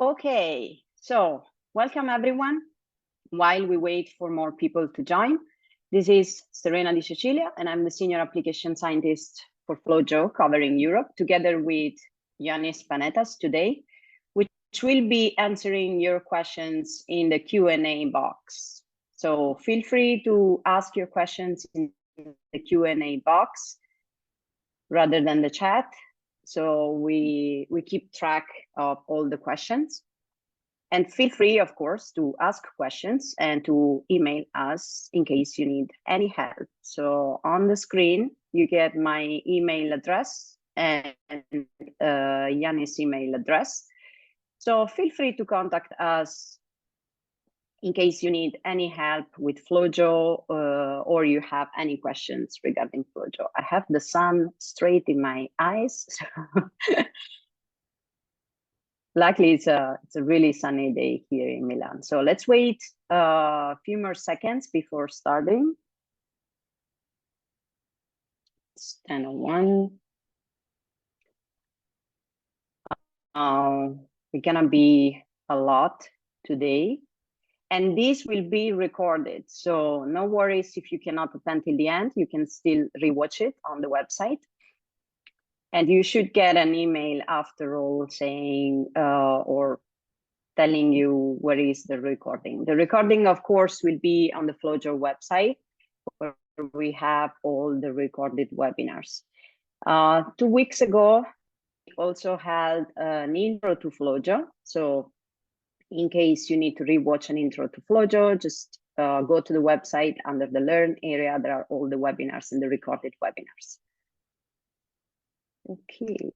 Okay, so welcome everyone. While we wait for more people to join, this is Serena Di Cecilia, and I'm the Senior Application Scientist for FlowJo covering Europe, together with Yanis Panetas today, which will be answering your questions in the Q&A box. So feel free to ask your questions in the Q&A box rather than the chat. So we keep track of all the questions. And feel free, of course, to ask questions and to email us in case you need any help. So on the screen, you get my email address and Yanis' email address. So feel free to contact us in case you need any help with FlowJo or you have any questions regarding FlowJo. I have the sun straight in my eyes. So luckily, it's a really sunny day here in Milan. So let's wait a few more seconds before starting. It's 10:01. We're gonna be a lot today. And this will be recorded. So no worries if you cannot attend till the end, you can still rewatch it on the website. And you should get an email after all saying or telling you where is the recording. The recording, of course, will be on the FlowJo website where we have all the recorded webinars. 2 weeks ago, we also held an intro to FlowJo. So in case you need to rewatch an intro to FlowJo, just go to the website under the Learn area. There are all the webinars and the recorded webinars. Okay.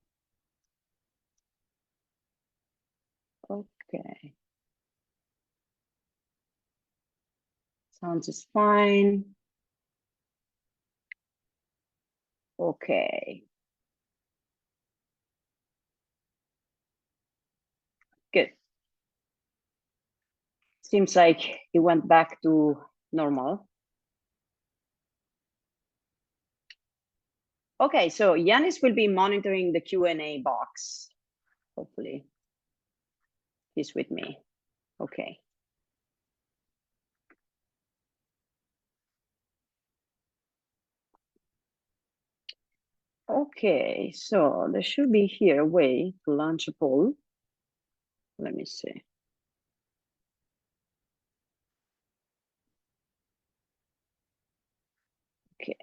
Okay. Sounds is fine. Okay. Good. Seems like it went back to normal. Okay, so Yanis will be monitoring the Q&A box. Hopefully, he's with me. Okay. Okay, so there should be here a way to launch a poll. Let me see. Okay.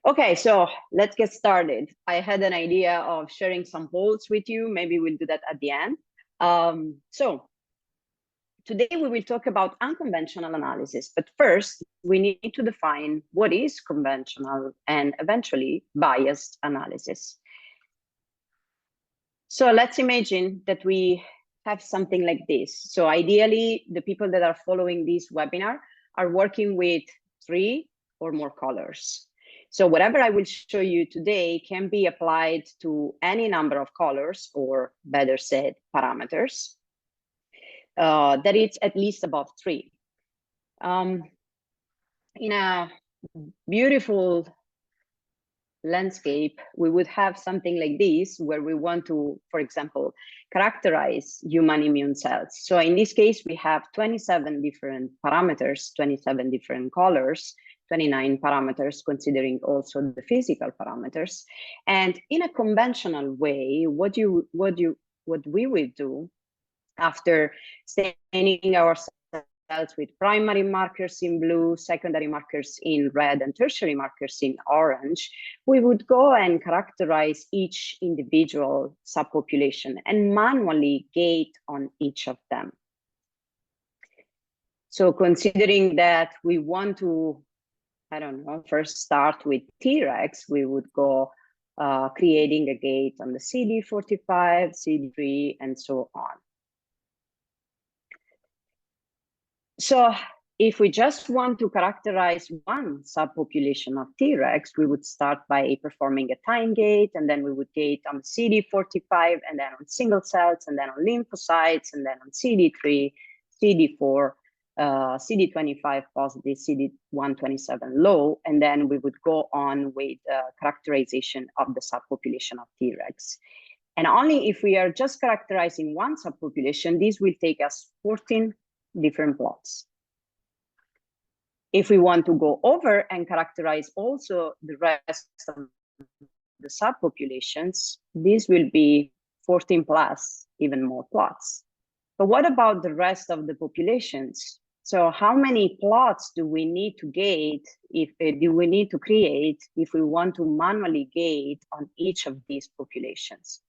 Okay, so let's get started. I had an idea of sharing some polls with you. Maybe we'll do that at the end. So today we will talk about unconventional analysis, but first we need to define what is conventional and eventually biased analysis. So let's imagine that we have something like this. So ideally, the people that are following this webinar are working with 3 or more colors. So whatever I will show you today can be applied to any number of colors, or better said, parameters, that it's at least above 3. In a beautiful landscape, we would have something like this, where we want to, for example, characterize human immune cells. So in this case, we have 27 different parameters, 27 different colors, 29 parameters, considering also the physical parameters. And in a conventional way, what we will do after staining our cells with primary markers in blue, secondary markers in red, and tertiary markers in orange, we would go and characterize each individual subpopulation and manually gate on each of them. So considering that we want to, I don't know, first start with Tregs, we would go creating a gate on the CD45, CD3, and so on. So if we just want to characterize one subpopulation of Tregs, we would start by performing a time gate, and then we would gate on CD45, and then on single cells, and then on lymphocytes, and then on CD3, CD4, CD25 positive, CD127 low, and then we would go on with characterization of the subpopulation of Tregs. And only if we are just characterizing one subpopulation, this will take us 14 different plots. If we want to go over and characterize also the rest of the subpopulations, this will be 14 plus even more plots. But what about the rest of the populations? So how many plots do we need to create if we want to manually gate on each of these populations?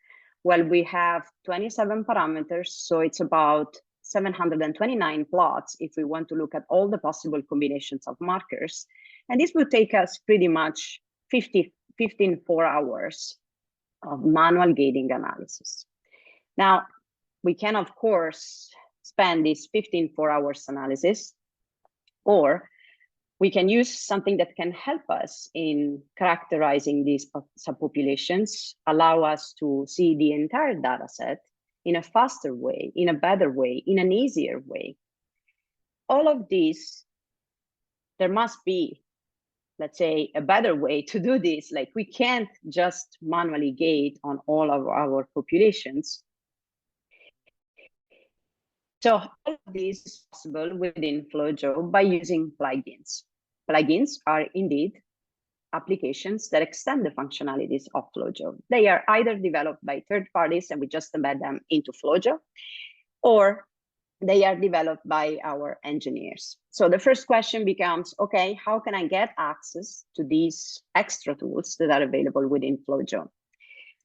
Well, we have 27 parameters, so it's about 729 plots if we want to look at all the possible combinations of markers. And this will take us pretty much 15 4 hours of manual gating analysis. Now, we can, of course, spend this 15 4 hours analysis, or we can use something that can help us in characterizing these subpopulations, allow us to see the entire data set in a faster way, in a better way, in an easier way. All of these, there must be, let's say, a better way to do this. Like, we can't just manually gate on all of our populations. So all of this is possible within FlowJo by using plugins. Plugins are indeed applications that extend the functionalities of FlowJo. They are either developed by third parties and we just embed them into FlowJo, or they are developed by our engineers. So the first question becomes, okay, how can I get access to these extra tools that are available within FlowJo?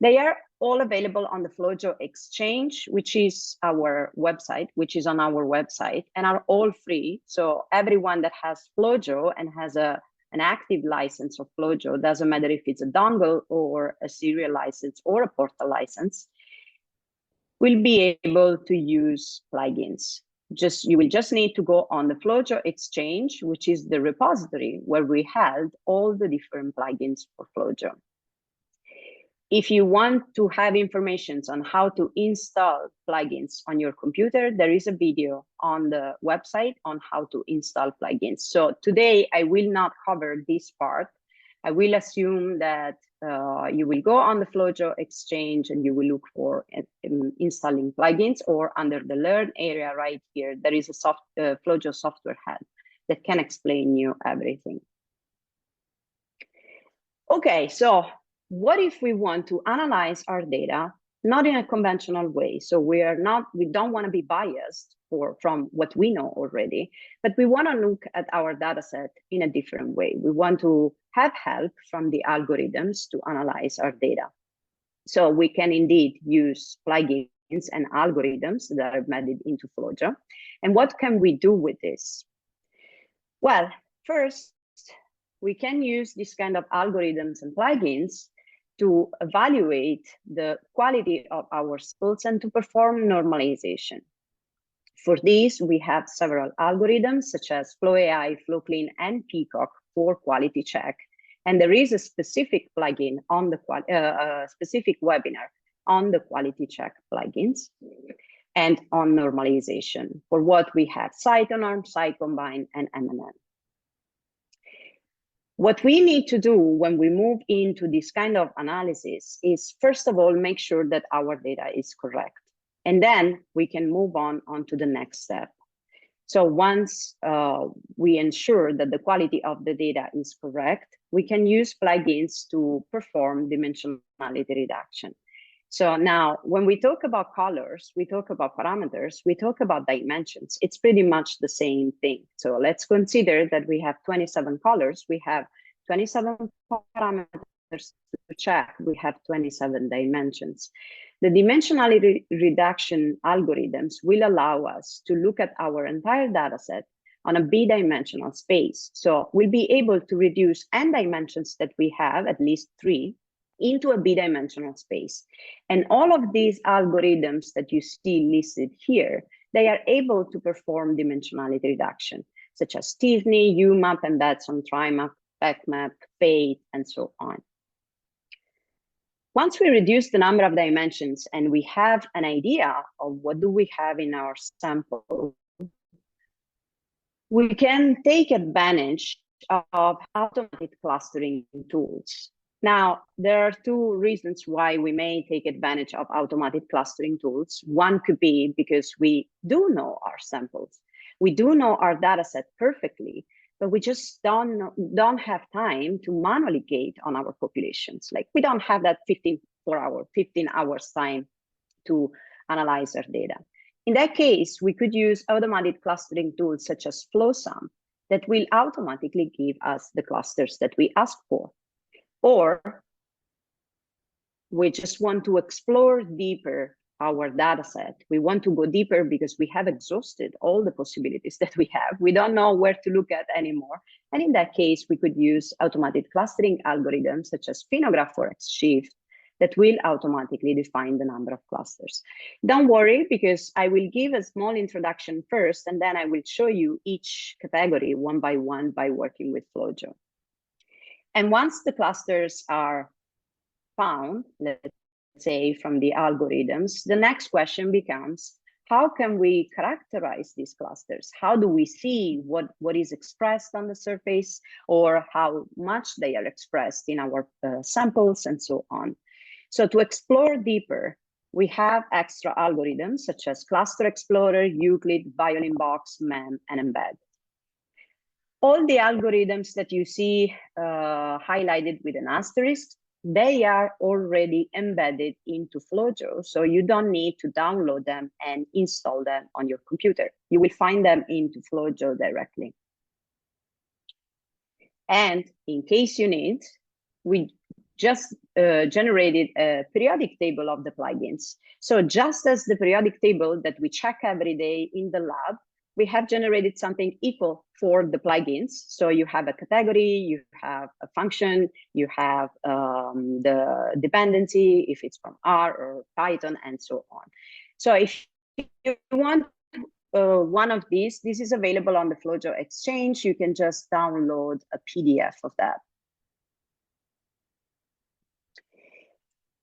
They are all available on the FlowJo Exchange, which is our website, which is on our website, and are all free. So everyone that has FlowJo and has an active license of FlowJo, doesn't matter if it's a dongle or a serial license or a portal license, will be able to use plugins. You will just need to go on the FlowJo Exchange, which is the repository where we held all the different plugins for FlowJo. If you want to have information on how to install plugins on your computer, there is a video on the website on how to install plugins. So today I will not cover this part. I will assume that you will go on the FlowJo Exchange and you will look for installing plugins, or under the Learn area right here, there is a FlowJo software help that can explain you everything. Okay, so what if we want to analyze our data not in a conventional way? So we don't want to be biased from what we know already, but we want to look at our data set in a different way. We want to have help from the algorithms to analyze our data. So we can indeed use plugins and algorithms that are embedded into FlowJo. And what can we do with this? Well, first, we can use this kind of algorithms and plugins to evaluate the quality of our samples and to perform normalization. For this, we have several algorithms such as FlowAI, FlowClean, and Peacock for quality check. And there is a specific plugin on the specific webinar on the quality check plugins and on normalization. For what we have Cytonorm, Cycombine, and MNN. What we need to do when we move into this kind of analysis is, first of all, make sure that our data is correct. And then we can move on to the next step. So once we ensure that the quality of the data is correct, we can use plugins to perform dimensionality reduction. So now, when we talk about colors, we talk about parameters, we talk about dimensions. It's pretty much the same thing. So let's consider that we have 27 colors, we have 27 parameters to check, we have 27 dimensions. The dimensionality reduction algorithms will allow us to look at our entire data set on a b-dimensional space. So we'll be able to reduce n dimensions that we have, at least 3, into a b-dimensional space. And all of these algorithms that you see listed here, they are able to perform dimensionality reduction, such as Tiffany, UMAP, Embedson, TriMap, PECMAP, FATE, and so on. Once we reduce the number of dimensions and we have an idea of what do we have in our sample, we can take advantage of automatic clustering tools. Now, there are two reasons why we may take advantage of automated clustering tools. One could be because we do know our samples. We do know our data set perfectly, but we just don't have time to manually gate on our populations. Like we don't have that 15 hours time to analyze our data. In that case, we could use automated clustering tools such as FlowSum that will automatically give us the clusters that we ask for. Or we just want to explore deeper our data set. We want to go deeper because we have exhausted all the possibilities that we have. We don't know where to look at anymore. And in that case, we could use automated clustering algorithms such as Phenograph or XShift that will automatically define the number of clusters. Don't worry, because I will give a small introduction first, and then I will show you each category one by working with FlowJo. And once the clusters are found, let's say from the algorithms, the next question becomes, how can we characterize these clusters? How do we see what is expressed on the surface, or how much they are expressed in our samples and so on? So to explore deeper, we have extra algorithms such as Cluster Explorer, Euclid, Violin Box, MEM, and Embed. All the algorithms that you see highlighted with an asterisk, they are already embedded into FlowJo, so you don't need to download them and install them on your computer. You will find them into FlowJo directly. And in case you need, we just generated a periodic table of the plugins. So just as the periodic table that we check every day in the lab, we have generated something equal for the plugins. So you have a category, you have a function, you have the dependency, if it's from R or Python, and so on. So if you want one of these, this is available on the FlowJo Exchange. You can just download a PDF of that.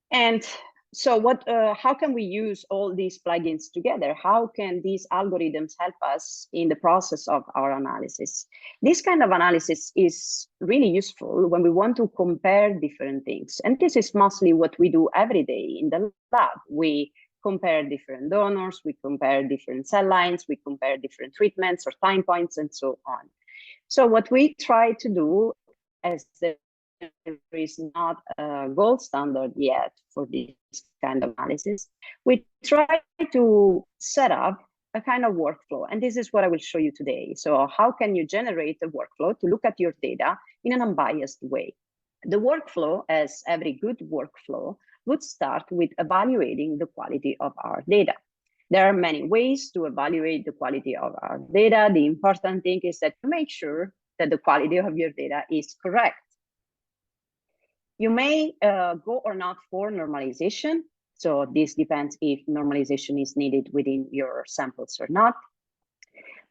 And so how can we use all these plugins together? How can these algorithms help us in the process of our analysis? This kind of analysis is really useful when we want to compare different things. And this is mostly what we do every day in the lab. We compare different donors, we compare different cell lines, we compare different treatments or time points, and so on. So what we try to do, as there is not a gold standard yet for this kind of analysis, we try to set up a kind of workflow. And this is what I will show you today. So how can you generate a workflow to look at your data in an unbiased way? The workflow, as every good workflow, would start with evaluating the quality of our data. There are many ways to evaluate the quality of our data. The important thing is that you make sure that the quality of your data is correct. You may go or not for normalization. So this depends if normalization is needed within your samples or not.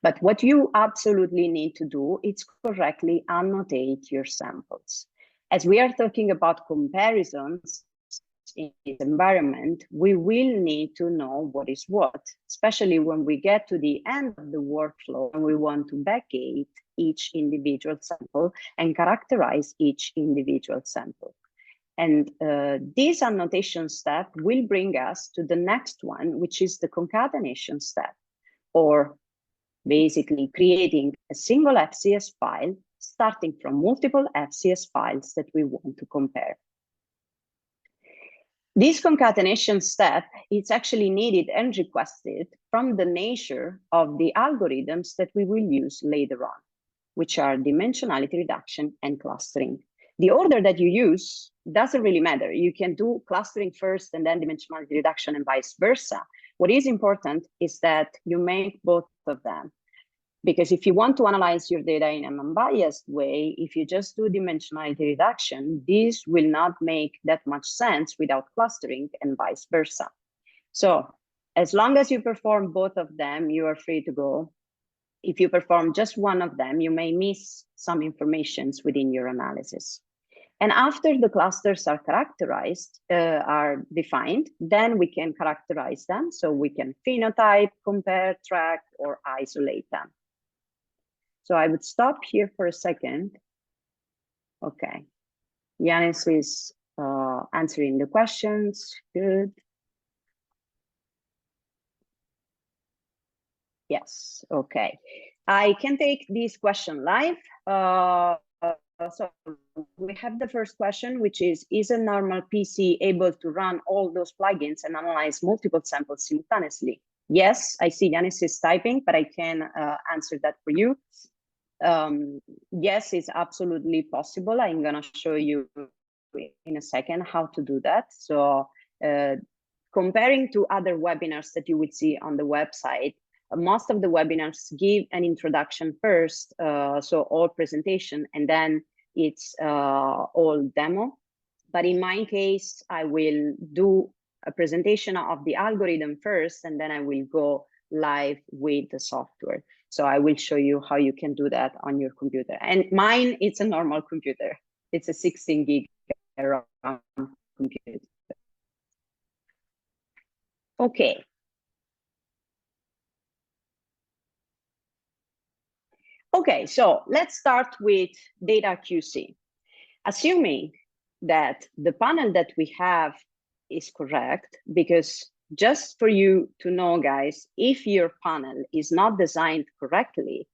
But what you absolutely need to do is correctly annotate your samples. As we are talking about comparisons in this environment, we will need to know what is what, especially when we get to the end of the workflow and we want to backgate each individual sample and characterize each individual sample. And this annotation step will bring us to the next one, which is the concatenation step, or basically creating a single FCS file starting from multiple FCS files that we want to compare. This concatenation step is actually needed and requested from the nature of the algorithms that we will use later on, which are dimensionality reduction and clustering. The order that you use doesn't really matter. You can do clustering first and then dimensionality reduction and vice versa. What is important is that you make both of them. Because if you want to analyze your data in an unbiased way, if you just do dimensionality reduction, this will not make that much sense without clustering and vice versa. So as long as you perform both of them, you are free to go. If you perform just one of them, you may miss some informations within your analysis. And after the clusters are characterized, are defined, then we can characterize them. So we can phenotype, compare, track, or isolate them. So I would stop here for a second. Okay. Yanis is answering the questions. Good. Yes, okay. I can take this question live. So we have the first question, which is a normal PC able to run all those plugins and analyze multiple samples simultaneously? Yes, I see Yanis is typing, but I can answer that for you. Yes, it's absolutely possible. I'm gonna show you in a second how to do that. So comparing to other webinars that you would see on the website, most of the webinars give an introduction first, so all presentation, and then it's all demo. But in my case, I will do a presentation of the algorithm first, and then I will go live with the software. So I will show you how you can do that on your computer. And mine, it's a normal computer. It's a 16 gig RAM computer. Okay. Okay, so let's start with data QC. Assuming that the panel that we have is correct, because just for you to know, guys, if your panel is not designed correctly,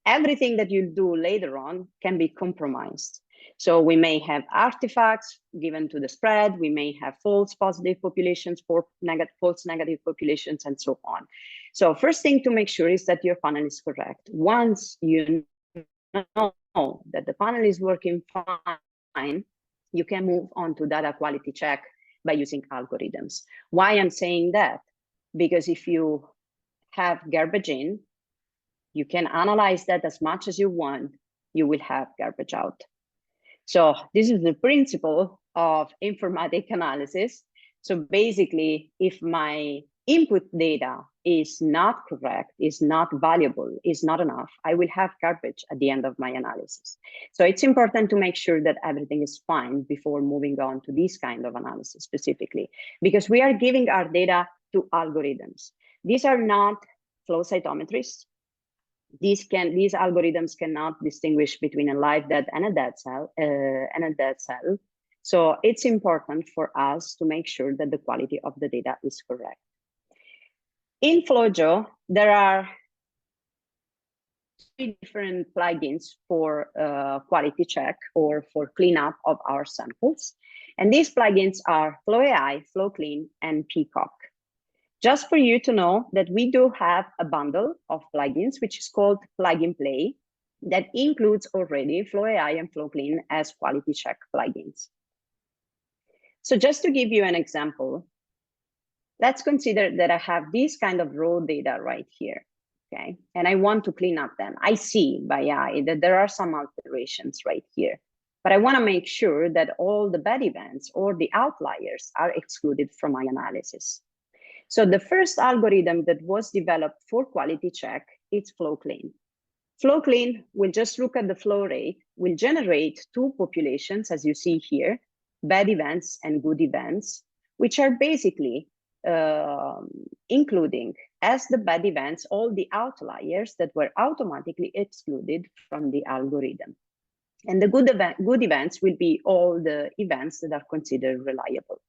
everything that you do later on can be compromised. So we may have artifacts given to the spread, we may have false positive populations, false negative populations, and so on. So first thing to make sure is that your panel is correct. Once you know that the panel is working fine, you can move on to data quality check by using algorithms. Why I'm saying that? Because if you have garbage in, you can analyze that as much as you want, you will have garbage out. So this is the principle of informatic analysis. So basically, if my input data is not correct, is not valuable, is not enough, I will have garbage at the end of my analysis. So it's important to make sure that everything is fine before moving on to this kind of analysis specifically, because we are giving our data to algorithms. These are not flow cytometries. These algorithms cannot distinguish between a live dead and a dead cell. So it's important for us to make sure that the quality of the data is correct. In FlowJo, there are 3 different plugins for quality check or for cleanup of our samples. And these plugins are FlowAI, FlowClean, and Peacock. Just for you to know that we do have a bundle of plugins, which is called Plug and Play, that includes already FlowAI and FlowClean as quality check plugins. So just to give you an example, let's consider that I have this kind of raw data right here, okay? And I want to clean up them. I see by eye that there are some alterations right here, but I want to make sure that all the bad events or the outliers are excluded from my analysis. So the first algorithm that was developed for quality check is FlowClean. FlowClean will just look at the flow rate, will generate 2 populations, as you see here, bad events and good events, which are basically including as the bad events all the outliers that were automatically excluded from the algorithm. And the good events will be all the events that are considered reliable.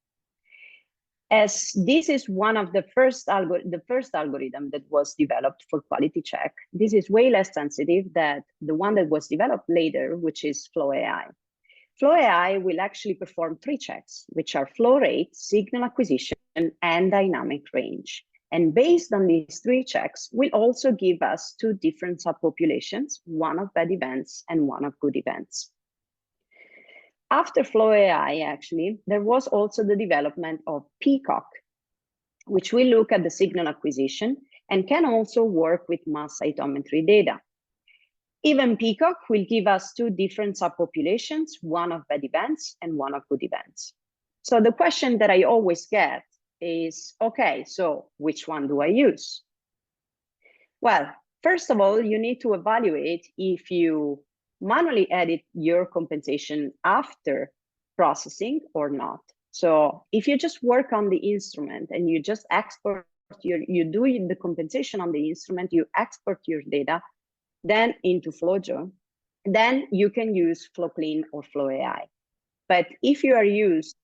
As this is one of the first algorithm that was developed for quality check, this is way less sensitive than the one that was developed later, which is FlowAI. FlowAI will actually perform 3 checks, which are flow rate, signal acquisition, and dynamic range. And based on these 3 checks, will also give us 2 different subpopulations, one of bad events and one of good events. After FlowAI, actually, there was also the development of Peacock, which will look at the signal acquisition and can also work with mass cytometry data. Even Peacock will give us 2 different subpopulations, one of bad events and one of good events. So the question that I always get is, okay, so which one do I use? Well, first of all, you need to evaluate if you manually edit your compensation after processing or not. So if you just work on the instrument and you just export you do the compensation on the instrument, you export your data then into FlowJo, then you can use FlowClean or FlowAI. But if you are used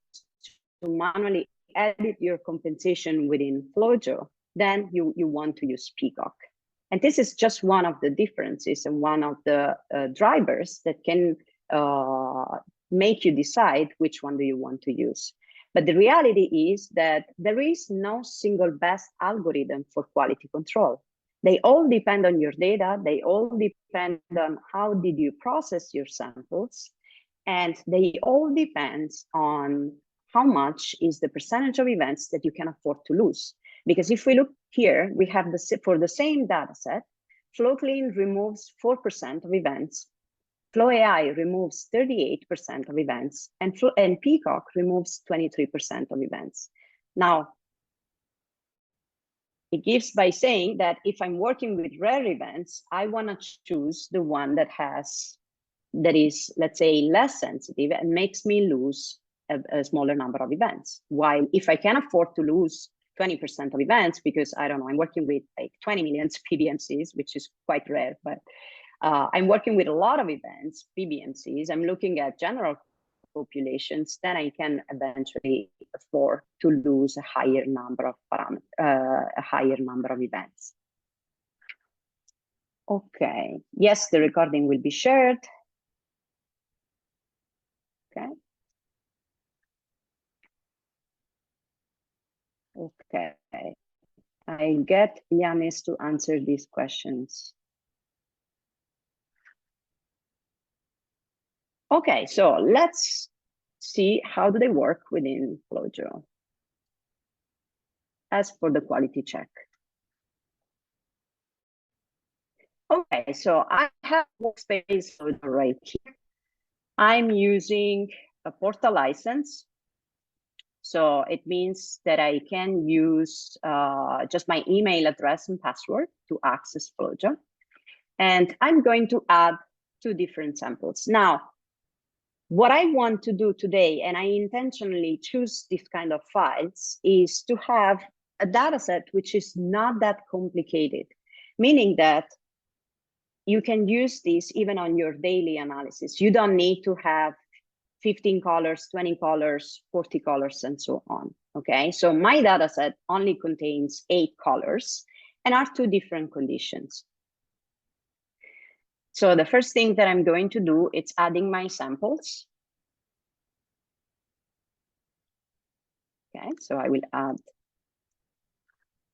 to manually edit your compensation within FlowJo, then you want to use Peacock. And this is just one of the differences and one of the drivers that can make you decide which one do you want to use. But the reality is that there is no single best algorithm for quality control. They all depend on your data. They all depend on how did you process your samples. And they all depend on how much is the percentage of events that you can afford to lose. Because if we look here, we have for the same data set, FlowClean removes 4% of events, FlowAI removes 38% of events, and Peacock removes 23% of events. Now, it gives by saying that if I'm working with rare events, I want to choose the one that is, let's say, less sensitive and makes me lose a smaller number of events. While if I can afford to lose 20% of events, because I don't know, I'm working with like 20 million PBMCs, which is quite rare, but I'm working with a lot of events, PBMCs, I'm looking at general populations, then I can eventually afford to lose a higher number of events. Okay, yes, the recording will be shared. Okay. Okay, I get Yanis to answer these questions. Okay, so let's see how do they work within FlowJo. As for the quality check. Okay, so I have workspace right here. I'm using a portal license. So it means that I can use just my email address and password to access FlowJo. And I'm going to add 2 different samples. Now, what I want to do today, and I intentionally choose this kind of files, is to have a data set which is not that complicated, meaning that you can use this even on your daily analysis. You don't need to have 15 colors, 20 colors, 40 colors, and so on. Okay, so my data set only contains 8 colors and are 2 different conditions. So the first thing that I'm going to do is adding my samples. Okay, so I will add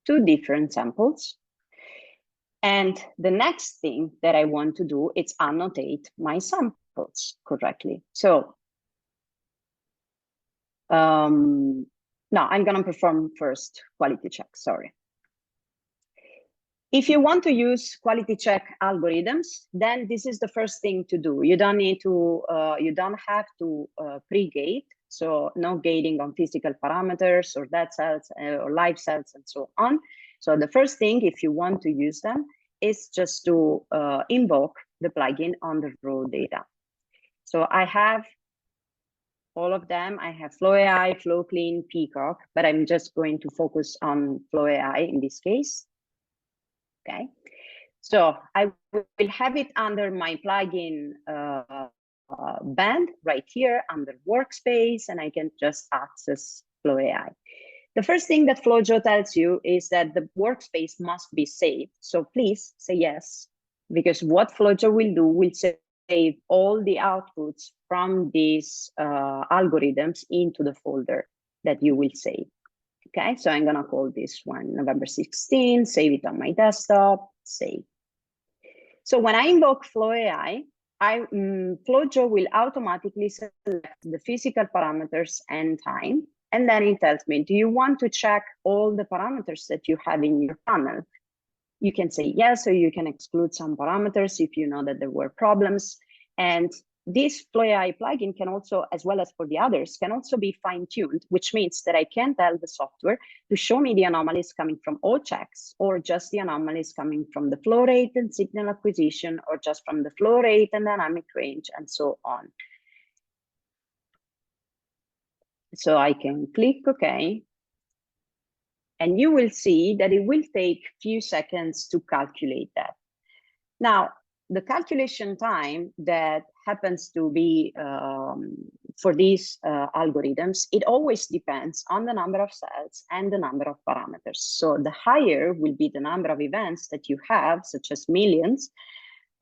2 different samples. And the next thing that I want to do is annotate my samples correctly. So no, I'm going to perform first quality check, sorry. If you want to use quality check algorithms, then this is the first thing to do. You don't need to, you don't have to pre-gate, so no gating on physical parameters or dead cells or live cells and so on. So the first thing, if you want to use them, is just to invoke the plugin on the raw data. So I have all of them. I have FlowAI, FlowClean, Peacock, but I'm just going to focus on FlowAI in this case. Okay, so I will have it under my plugin band right here under workspace, and I can just access FlowAI. The first thing that FlowJo tells you is that the workspace must be saved. So please say yes, because what FlowJo will do will save all the outputs from these algorithms into the folder that you will save. Okay, so I'm gonna call this one November 16, save it on my desktop, save. So when I invoke FlowAI, FlowJo will automatically select the physical parameters and time, and then it tells me, do you want to check all the parameters that you have in your panel? You can say yes, or you can exclude some parameters if you know that there were problems. And this FlowAI plugin can also, as well as for the others, can also be fine-tuned, which means that I can tell the software to show me the anomalies coming from all checks, or just the anomalies coming from the flow rate and signal acquisition, or just from the flow rate and dynamic range, and so on. So I can click OK. And you will see that it will take a few seconds to calculate that. Now, the calculation time that happens to be for these algorithms, it always depends on the number of cells and the number of parameters. So the higher will be the number of events that you have, such as millions,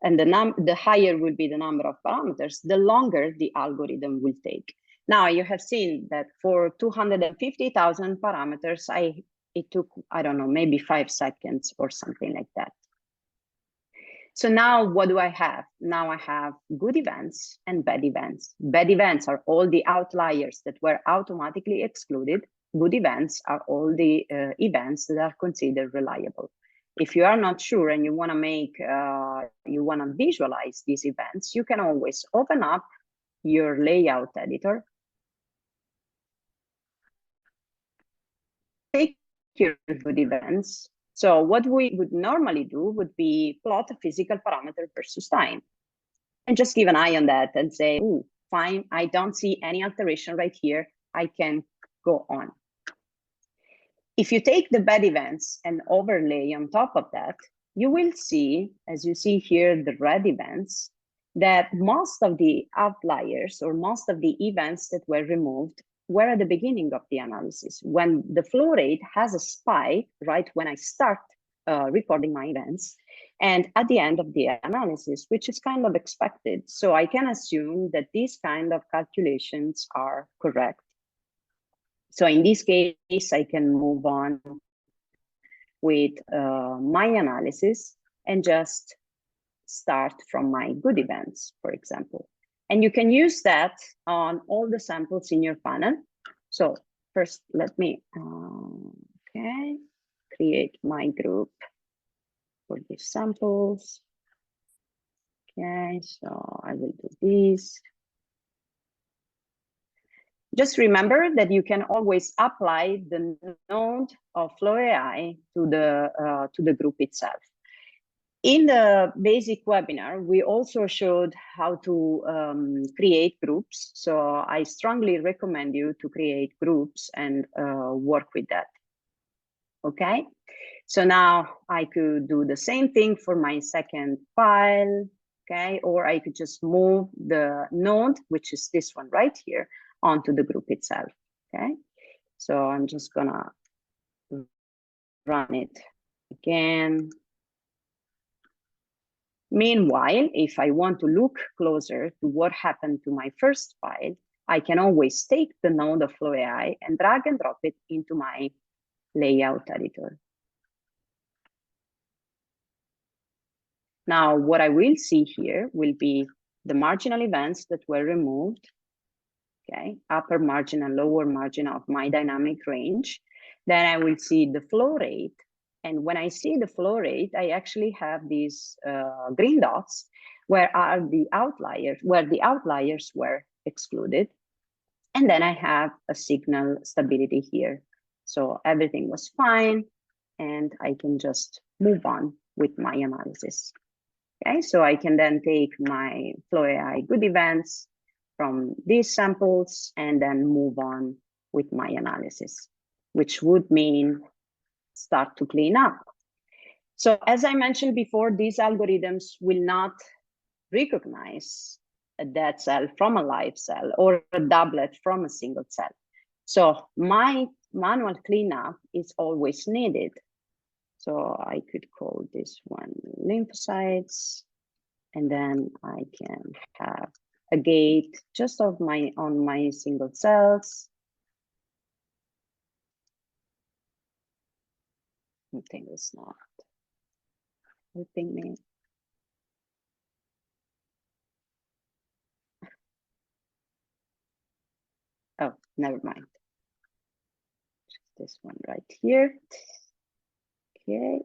and the higher will be the number of parameters, the longer the algorithm will take. Now you have seen that for 250,000 parameters, it took, I don't know, maybe 5 seconds or something like that. So now what do I have? Now I have good events and bad events. Bad events are all the outliers that were automatically excluded. Good events are all the events that are considered reliable. If you are not sure and you want to visualize these events, you can always open up your layout editor. Take your good events. So what we would normally do would be plot a physical parameter versus time. And just keep an eye on that and say, oh, fine, I don't see any alteration right here. I can go on. If you take the bad events and overlay on top of that, you will see, as you see here, the red events, that most of the outliers or most of the events that were removed were at the beginning of the analysis, when the flow rate has a spike, right when I start recording my events, and at the end of the analysis, which is kind of expected. So I can assume that these kind of calculations are correct. So in this case, I can move on with my analysis and just start from my good events, for example. And you can use that on all the samples in your panel. So first, let me create my group for these samples. Okay, so I will do this. Just remember that you can always apply the node of Flow AI to the group itself. In the basic webinar, we also showed how to create groups. So I strongly recommend you to create groups and work with that. Okay, so now I could do the same thing for my second file. Okay, or I could just move the node, which is this one right here, onto the group itself. Okay, so I'm just gonna run it again. Meanwhile, if I want to look closer to what happened to my first file, I can always take the node of Flow AI and drag and drop it into my layout editor. Now, what I will see here will be the marginal events that were removed, okay, upper margin and lower margin of my dynamic range. Then I will see the flow rate. And when I see the flow rate, I actually have these green dots where are the outliers, where the outliers were excluded. And then I have a signal stability here. So everything was fine, and I can just move on with my analysis. Okay, so I can then take my Flow AI good events from these samples and then move on with my analysis, which would mean start to clean up. So as I mentioned before, these algorithms will not recognize a dead cell from a live cell or a doublet from a single cell. So my manual cleanup is always needed. So I could call this one lymphocytes, and then I can have a gate just on my single cells. Something is not helping me. Oh, never mind. Just this one right here. Okay.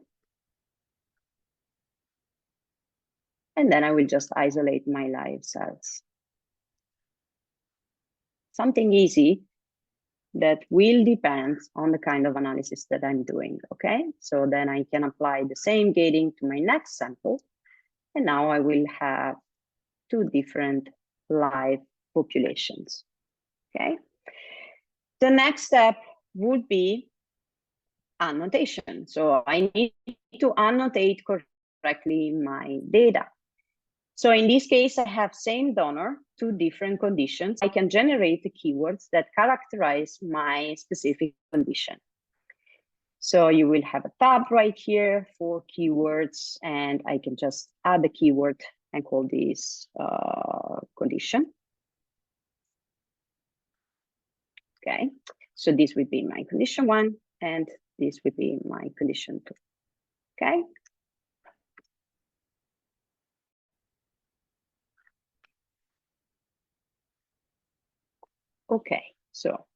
And then I will just isolate my live cells. Something easy that will depend on the kind of analysis that I'm doing, okay? So then I can apply the same gating to my next sample. And now I will have two different live populations, okay? The next step would be annotation. So I need to annotate correctly my data. So in this case, I have same donor, two different conditions. I can generate the keywords that characterize my specific condition. So you will have a tab right here for keywords, and I can just add the keyword and call this condition. Okay, so this would be my condition 1, and this would be my condition 2. Okay. Okay, so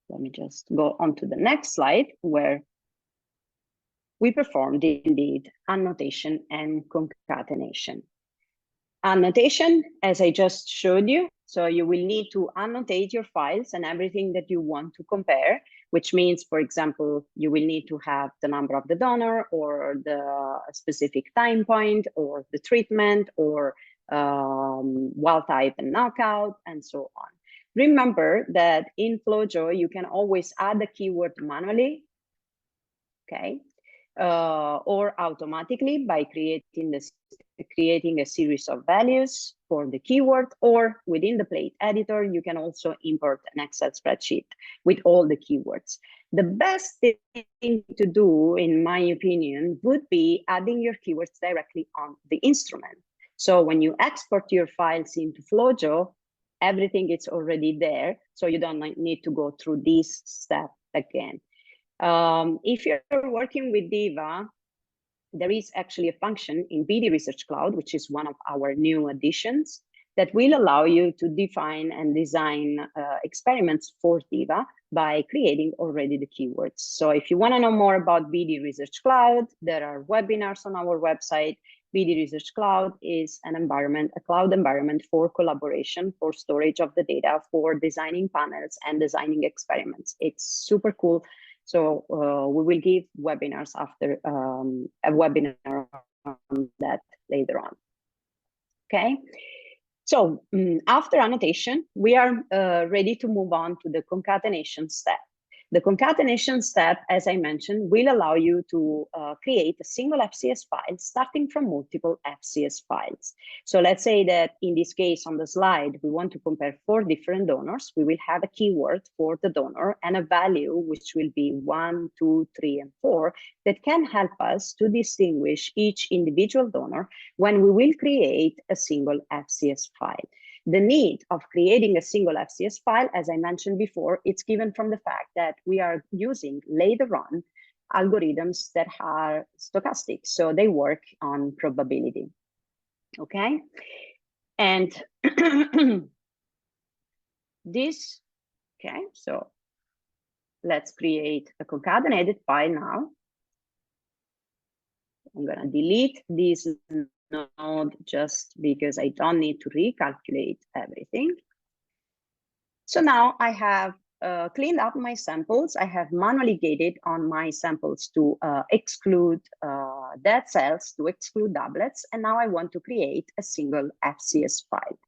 let me just go on to the next slide where we performed indeed annotation and concatenation. Annotation, as I just showed you, so you will need to annotate your files and everything that you want to compare, which means, for example, you will need to have the number of the donor or the specific time point or the treatment or wild type and knockout and so on. Remember that in FlowJo, you can always add the keyword manually, okay, or automatically by creating a series of values for the keyword, or within the plate editor, you can also import an Excel spreadsheet with all the keywords. The best thing to do, in my opinion, would be adding your keywords directly on the instrument. So when you export your files into FlowJo, everything is already there, so you don't need to go through this step again. If you're working with Diva, there is actually a function in BD Research Cloud, which is one of our new additions, that will allow you to define and design experiments for Diva by creating already the keywords. So if you want to know more about BD Research Cloud, there are webinars on our website. BD Research Cloud is an environment, a cloud environment for collaboration, for storage of the data, for designing panels and designing experiments. It's super cool. So we will give webinars after a webinar on that later on. Okay. So after annotation, we are ready to move on to the concatenation step. The concatenation step, as I mentioned, will allow you to create a single FCS file starting from multiple FCS files. So let's say that in this case on the slide, we want to compare 4 different donors. We will have a keyword for the donor and a value which will be 1, 2, 3, and 4 that can help us to distinguish each individual donor when we will create a single FCS file. The need of creating a single FCS file, as I mentioned before, it's given from the fact that we are using later on algorithms that are stochastic, so they work on probability. Okay, and this, okay, so let's create a concatenated file now. I'm gonna delete this node just because I don't need to recalculate everything. So now I have cleaned up my samples. I have manually gated on my samples to exclude dead cells, to exclude doublets, and now I want to create a single FCS file.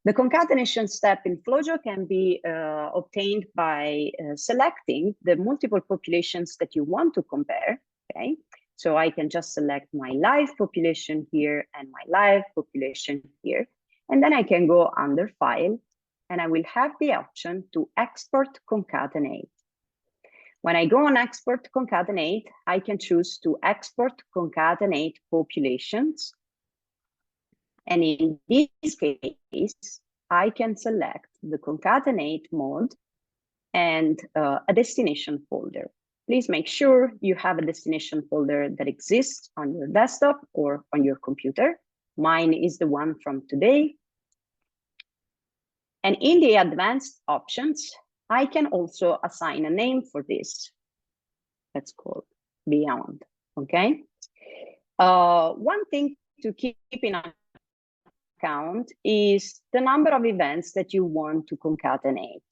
The concatenation step in FlowJo can be obtained by selecting the multiple populations that you want to compare, okay? So I can just select my live population here and my live population here. And then I can go under File, and I will have the option to Export Concatenate. When I go on Export Concatenate, I can choose to Export Concatenate Populations. And in this case, I can select the concatenate mode and a destination folder. Please make sure you have a destination folder that exists on your desktop or on your computer. Mine is the one from today. And in the advanced options, I can also assign a name for this. Let's call it Beyond, okay? One thing to keep in account is the number of events that you want to concatenate.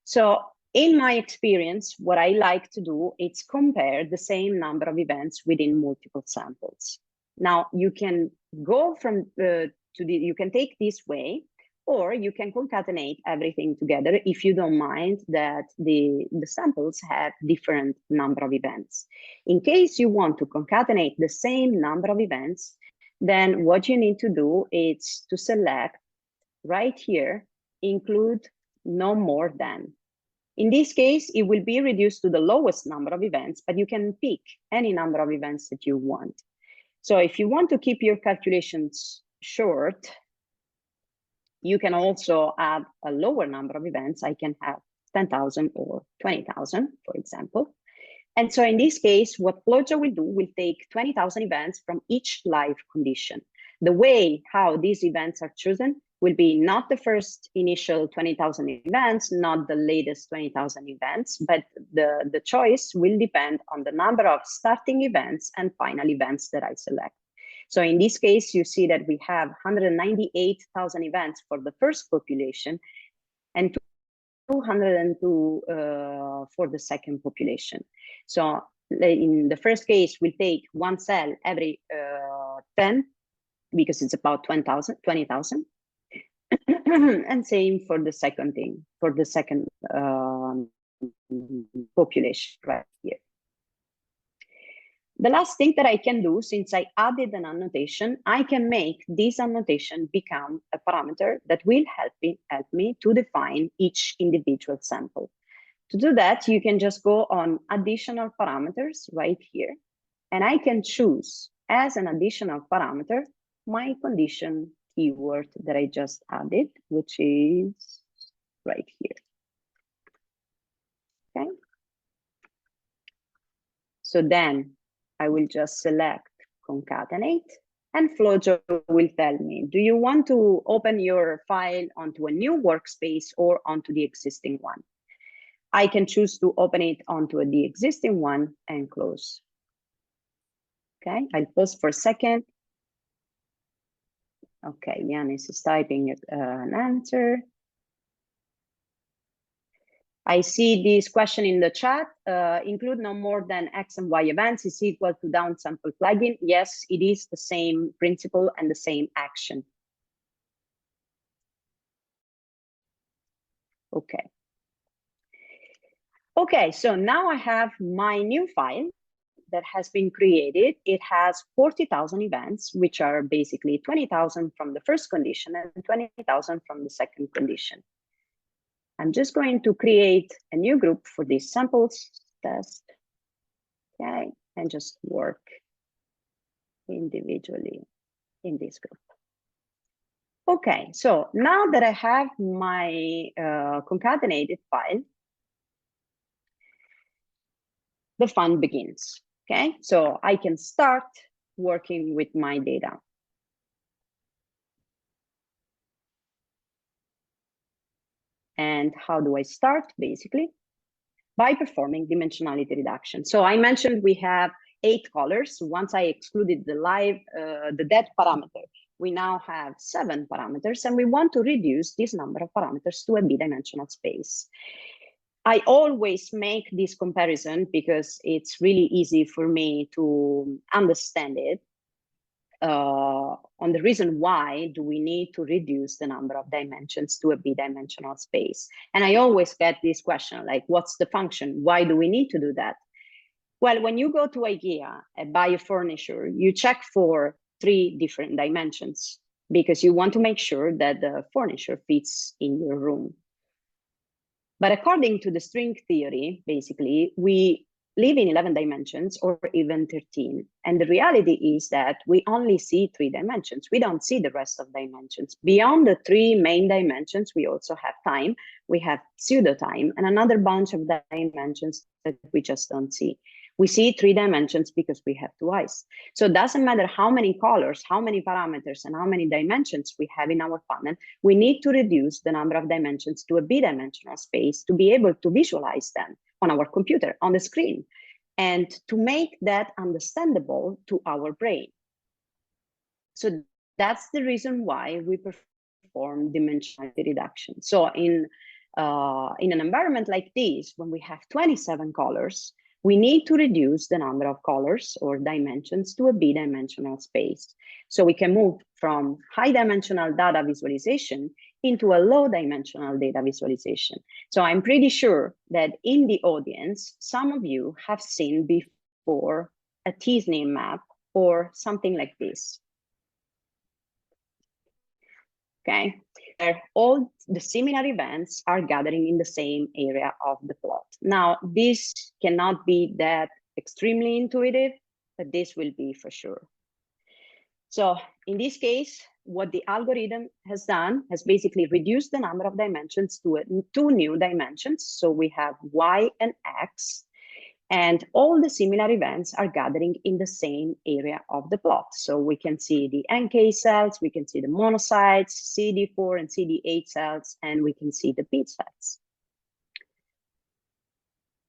So in my experience, what I like to do is compare the same number of events within multiple samples. Now you can go from you can take this way, or you can concatenate everything together if you don't mind that the samples have different number of events. In case you want to concatenate the same number of events, then what you need to do is to select right here, include no more than. In this case, it will be reduced to the lowest number of events, but you can pick any number of events that you want. So if you want to keep your calculations short, you can also add a lower number of events. I can have 10,000 or 20,000, for example. And so in this case, what Flojo will do will take 20,000 events from each live condition. The way how these events are chosen will be not the first initial 20,000 events, not the latest 20,000 events, but the choice will depend on the number of starting events and final events that I select. So in this case, you see that we have 198,000 events for the first population and 202 for the second population. So in the first case, we take one cell every 10, because it's about 20,000. And same for the second thing, for the second population right here. The last thing that I can do, since I added an annotation, I can make this annotation become a parameter that will help me to define each individual sample. To do that, you can just go on additional parameters right here, and I can choose as an additional parameter my condition keyword that I just added, which is right here. Okay. So then I will just select concatenate, and Flojo will tell me, do you want to open your file onto a new workspace or onto the existing one? I can choose to open it onto the existing one and close. Okay, I'll pause for a second. Okay, Yanis is typing an answer. I see this question in the chat, include no more than X and Y events is equal to downsample plugin. Yes, it is the same principle and the same action. Okay. Okay, so now I have my new file that has been created. It has 40,000 events, which are basically 20,000 from the first condition and 20,000 from the second condition. I'm just going to create a new group for these samples test, okay, and just work individually in this group. Okay, so now that I have my concatenated file, the fun begins, okay? So I can start working with my data. And how do I start? Basically, by performing dimensionality reduction. So I mentioned we have 8 colors. Once I excluded the dead parameter, we now have 7 parameters, and we want to reduce this number of parameters to a b-dimensional space. I always make this comparison because it's really easy for me to understand it. On the reason why do we need to reduce the number of dimensions to a b-dimensional space? And I always get this question, like, what's the function? Why do we need to do that? Well, when you go to IKEA and buy a furniture, you check for 3 different dimensions because you want to make sure that the furniture fits in your room. But according to the string theory, basically, we live in 11 dimensions or even 13. And the reality is that we only see 3 dimensions. We don't see the rest of dimensions. Beyond the 3 main dimensions, we also have time. We have pseudo time and another bunch of dimensions that we just don't see. We see 3 dimensions because we have 2 eyes. So it doesn't matter how many colors, how many parameters, and how many dimensions we have in our panel, we need to reduce the number of dimensions to a b-dimensional space to be able to visualize them on our computer, on the screen, and to make that understandable to our brain. So that's the reason why we perform dimensionality reduction. So in an environment like this, when we have 27 colors, we need to reduce the number of colors or dimensions to a b-dimensional space. So we can move from high dimensional data visualization into a low dimensional data visualization. So I'm pretty sure that in the audience, some of you have seen before a t-SNE map or something like this. Okay, where all the similar events are gathering in the same area of the plot. Now, this cannot be that extremely intuitive, but this will be for sure. So in this case, what the algorithm has done has basically reduced the number of dimensions to two new dimensions. So we have Y and X, and all the similar events are gathering in the same area of the plot. So we can see the NK cells, we can see the monocytes, CD4 and CD8 cells, and we can see the B cells.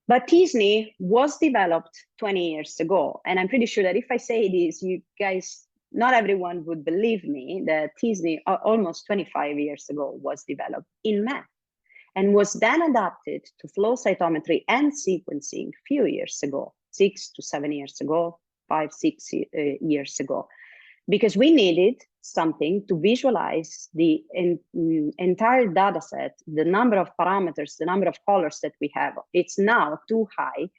But t-SNE was developed 20 years ago. And I'm pretty sure that if I say this, you guys, not everyone would believe me that t-SNE almost 25 years ago was developed in math and was then adapted to flow cytometry and sequencing a few years ago, 6 to 7 years ago, 5, 6 years ago, because we needed something to visualize the entire data set, the number of parameters, the number of colors that we have. It's now too high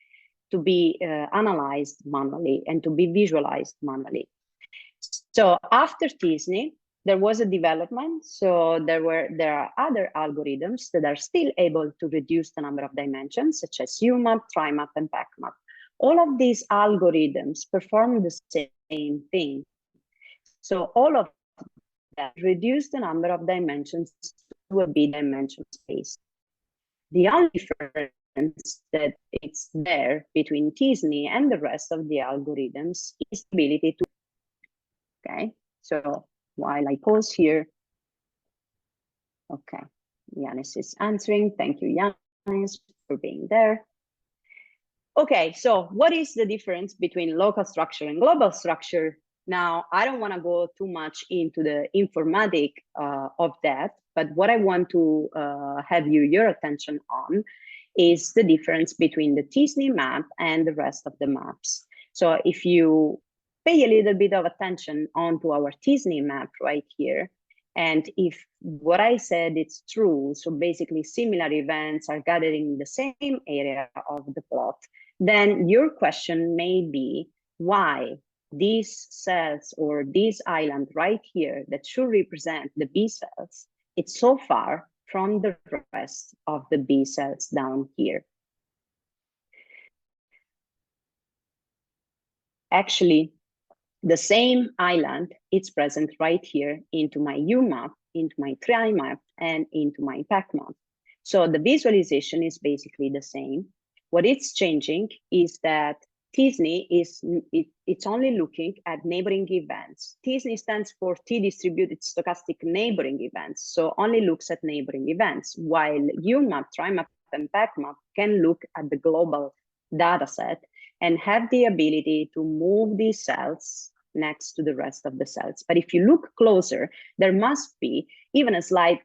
to be analyzed manually and to be visualized manually. So after t-SNE, there was a development. So there are other algorithms that are still able to reduce the number of dimensions, such as UMAP, TriMAP, and PACMAP. All of these algorithms perform the same thing. So all of that reduce the number of dimensions to a b-dimensional space. The only difference that it's there between t-SNE and the rest of the algorithms is the ability to, okay? So while I pause here, okay, Yanis is answering. Thank you, Yanis, for being there. Okay, so what is the difference between local structure and global structure? Now, I don't want to go too much into the informatic of that, but what I want to have your attention on is the difference between the t-SNE map and the rest of the maps. So if you pay a little bit of attention onto our t-SNE map right here, and if what I said is true, so basically similar events are gathering in the same area of the plot, then your question may be why these cells or this island right here that should represent the B cells, it's so far from the rest of the B cells down here. Actually, the same island, it's present right here into my UMAP, into my TriMAP, and into my PACMAP. So the visualization is basically the same. What it's changing is that t-SNE it's only looking at neighboring events. t-SNE stands for T-distributed stochastic neighboring events, so only looks at neighboring events, while UMAP, TriMAP, and PACMAP can look at the global data set and have the ability to move these cells next to the rest of the cells. But if you look closer, there must be even a slight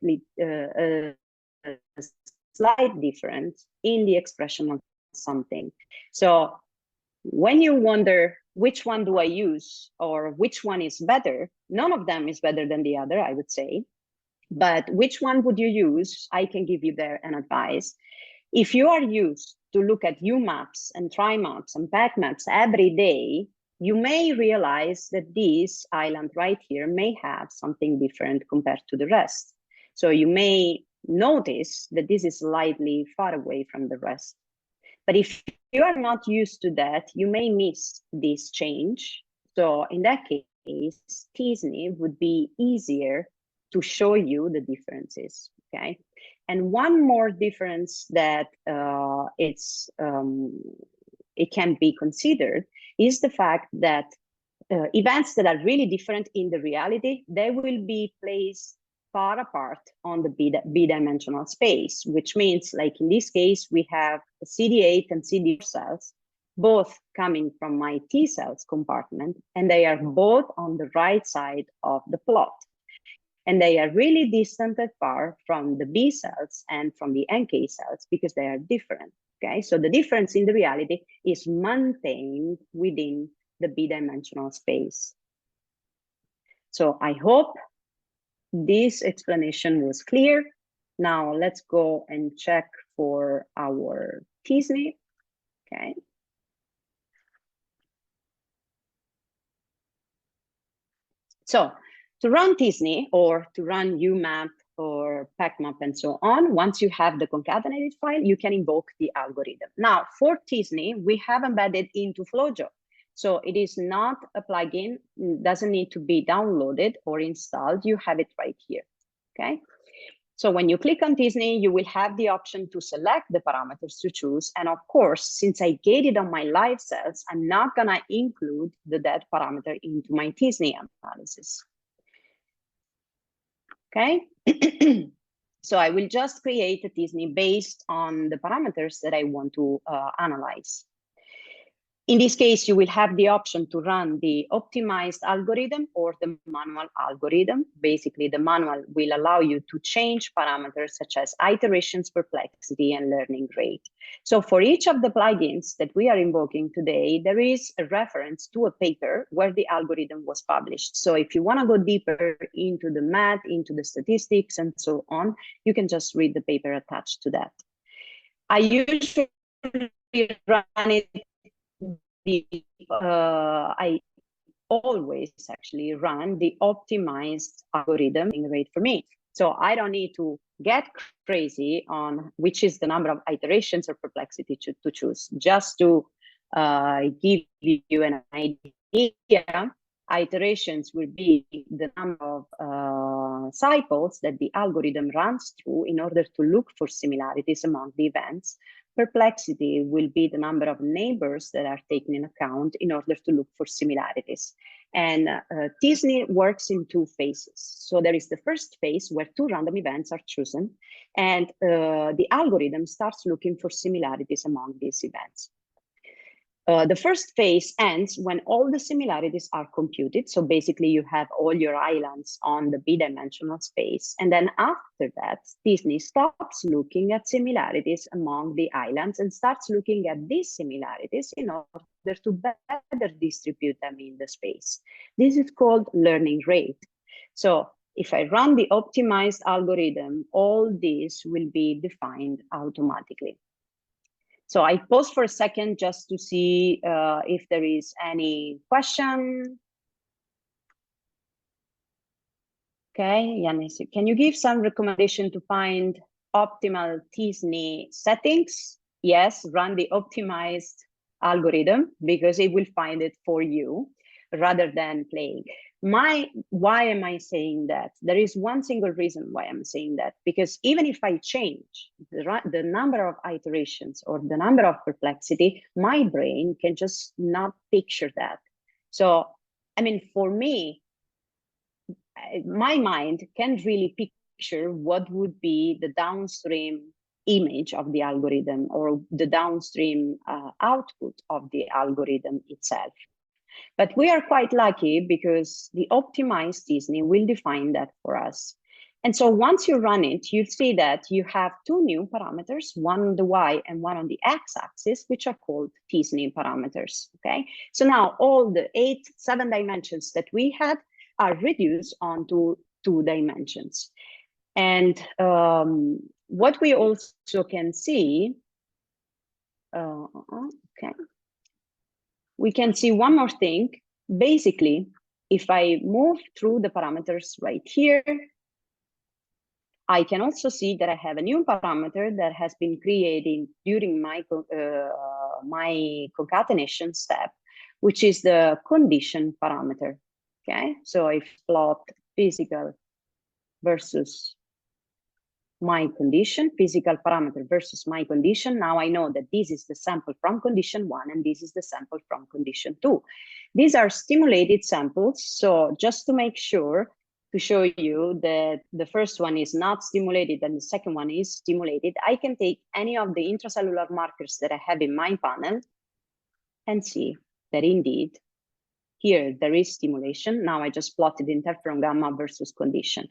difference in the expression of something. So when you wonder which one do I use or which one is better, none of them is better than the other, I would say. But which one would you use? I can give you there an advice. If you are used to look at UMAPs and TriMAPs and PACMAPs every day, you may realize that this island right here may have something different compared to the rest. So you may notice that this is slightly far away from the rest. But if you are not used to that, you may miss this change. So in that case, t-SNE would be easier to show you the differences, okay? And one more difference that it can be considered is the fact that events that are really different in the reality, they will be placed far apart on the b-dimensional space, which means, like in this case, we have CD8 and CD4 cells, both coming from my T cells compartment, and they are both on the right side of the plot. And they are really distant and far from the B cells and from the NK cells because they are different, okay? So the difference in the reality is maintained within the b-dimensional space. So I hope this explanation was clear. Now let's go and check for our t-SNE. Okay. So to run t-SNE or to run UMAP or PacMap and so on, once you have the concatenated file, you can invoke the algorithm. Now for t-SNE, we have embedded into FlowJo. So it is not a plugin, doesn't need to be downloaded or installed. You have it right here, okay? So when you click on t-SNE, you will have the option to select the parameters to choose. And of course, since I gated on my live cells, I'm not gonna include the dead parameter into my t-SNE analysis. Okay, so I will just create a t-SNE based on the parameters that I want to analyze. In this case, you will have the option to run the optimized algorithm or the manual algorithm. Basically, the manual will allow you to change parameters such as iterations, perplexity, and learning rate. So for each of the plugins that we are invoking today, there is a reference to a paper where the algorithm was published. So if you want to go deeper into the math, into the statistics, and so on, you can just read the paper attached to that. I usually run it. I always actually run the optimized algorithm rate for me. So I don't need to get crazy on which is the number of iterations or perplexity to choose. Just to give you an idea, iterations will be the number of cycles that the algorithm runs through in order to look for similarities among the events. Perplexity will be the number of neighbors that are taken in account in order to look for similarities. And t-SNE works in two phases. So there is the first phase where two random events are chosen, and the algorithm starts looking for similarities among these events. The first phase ends when all the similarities are computed. So basically you have all your islands on the b-dimensional space. And then after that, t-SNE stops looking at similarities among the islands and starts looking at these similarities in order to better distribute them in the space. This is called learning rate. So if I run the optimized algorithm, all these will be defined automatically. So I pause for a second just to see if there is any question. Okay, Yanis, can you give some recommendation to find optimal t-SNE settings? Yes, run the optimized algorithm because it will find it for you rather than playing. Why am I saying that? There is one single reason why I'm saying that, because even if I change the number of iterations or the number of perplexity, my brain can just not picture that. So, I mean, for me, my mind can't really picture what would be the downstream image of the algorithm or the downstream output of the algorithm itself. But we are quite lucky because the optimized t-SNE will define that for us. And so once you run it, you see that you have two new parameters, one on the y and one on the x-axis, which are called t-SNE parameters, okay? So now all the 7 dimensions that we had are reduced onto 2 dimensions. And what we also can see, okay, we can see one more thing. Basically, if I move through the parameters right here, I can also see that I have a new parameter that has been created during my concatenation step, which is the condition parameter. Okay, so I plot physical versus my condition, physical parameter versus my condition. Now I know that this is the sample from condition 1 and this is the sample from condition 2. These are stimulated samples. So just to make sure, to show you that the first one is not stimulated and the second one is stimulated, I can take any of the intracellular markers that I have in my panel and see that indeed here there is stimulation. Now I just plotted interferon gamma versus condition.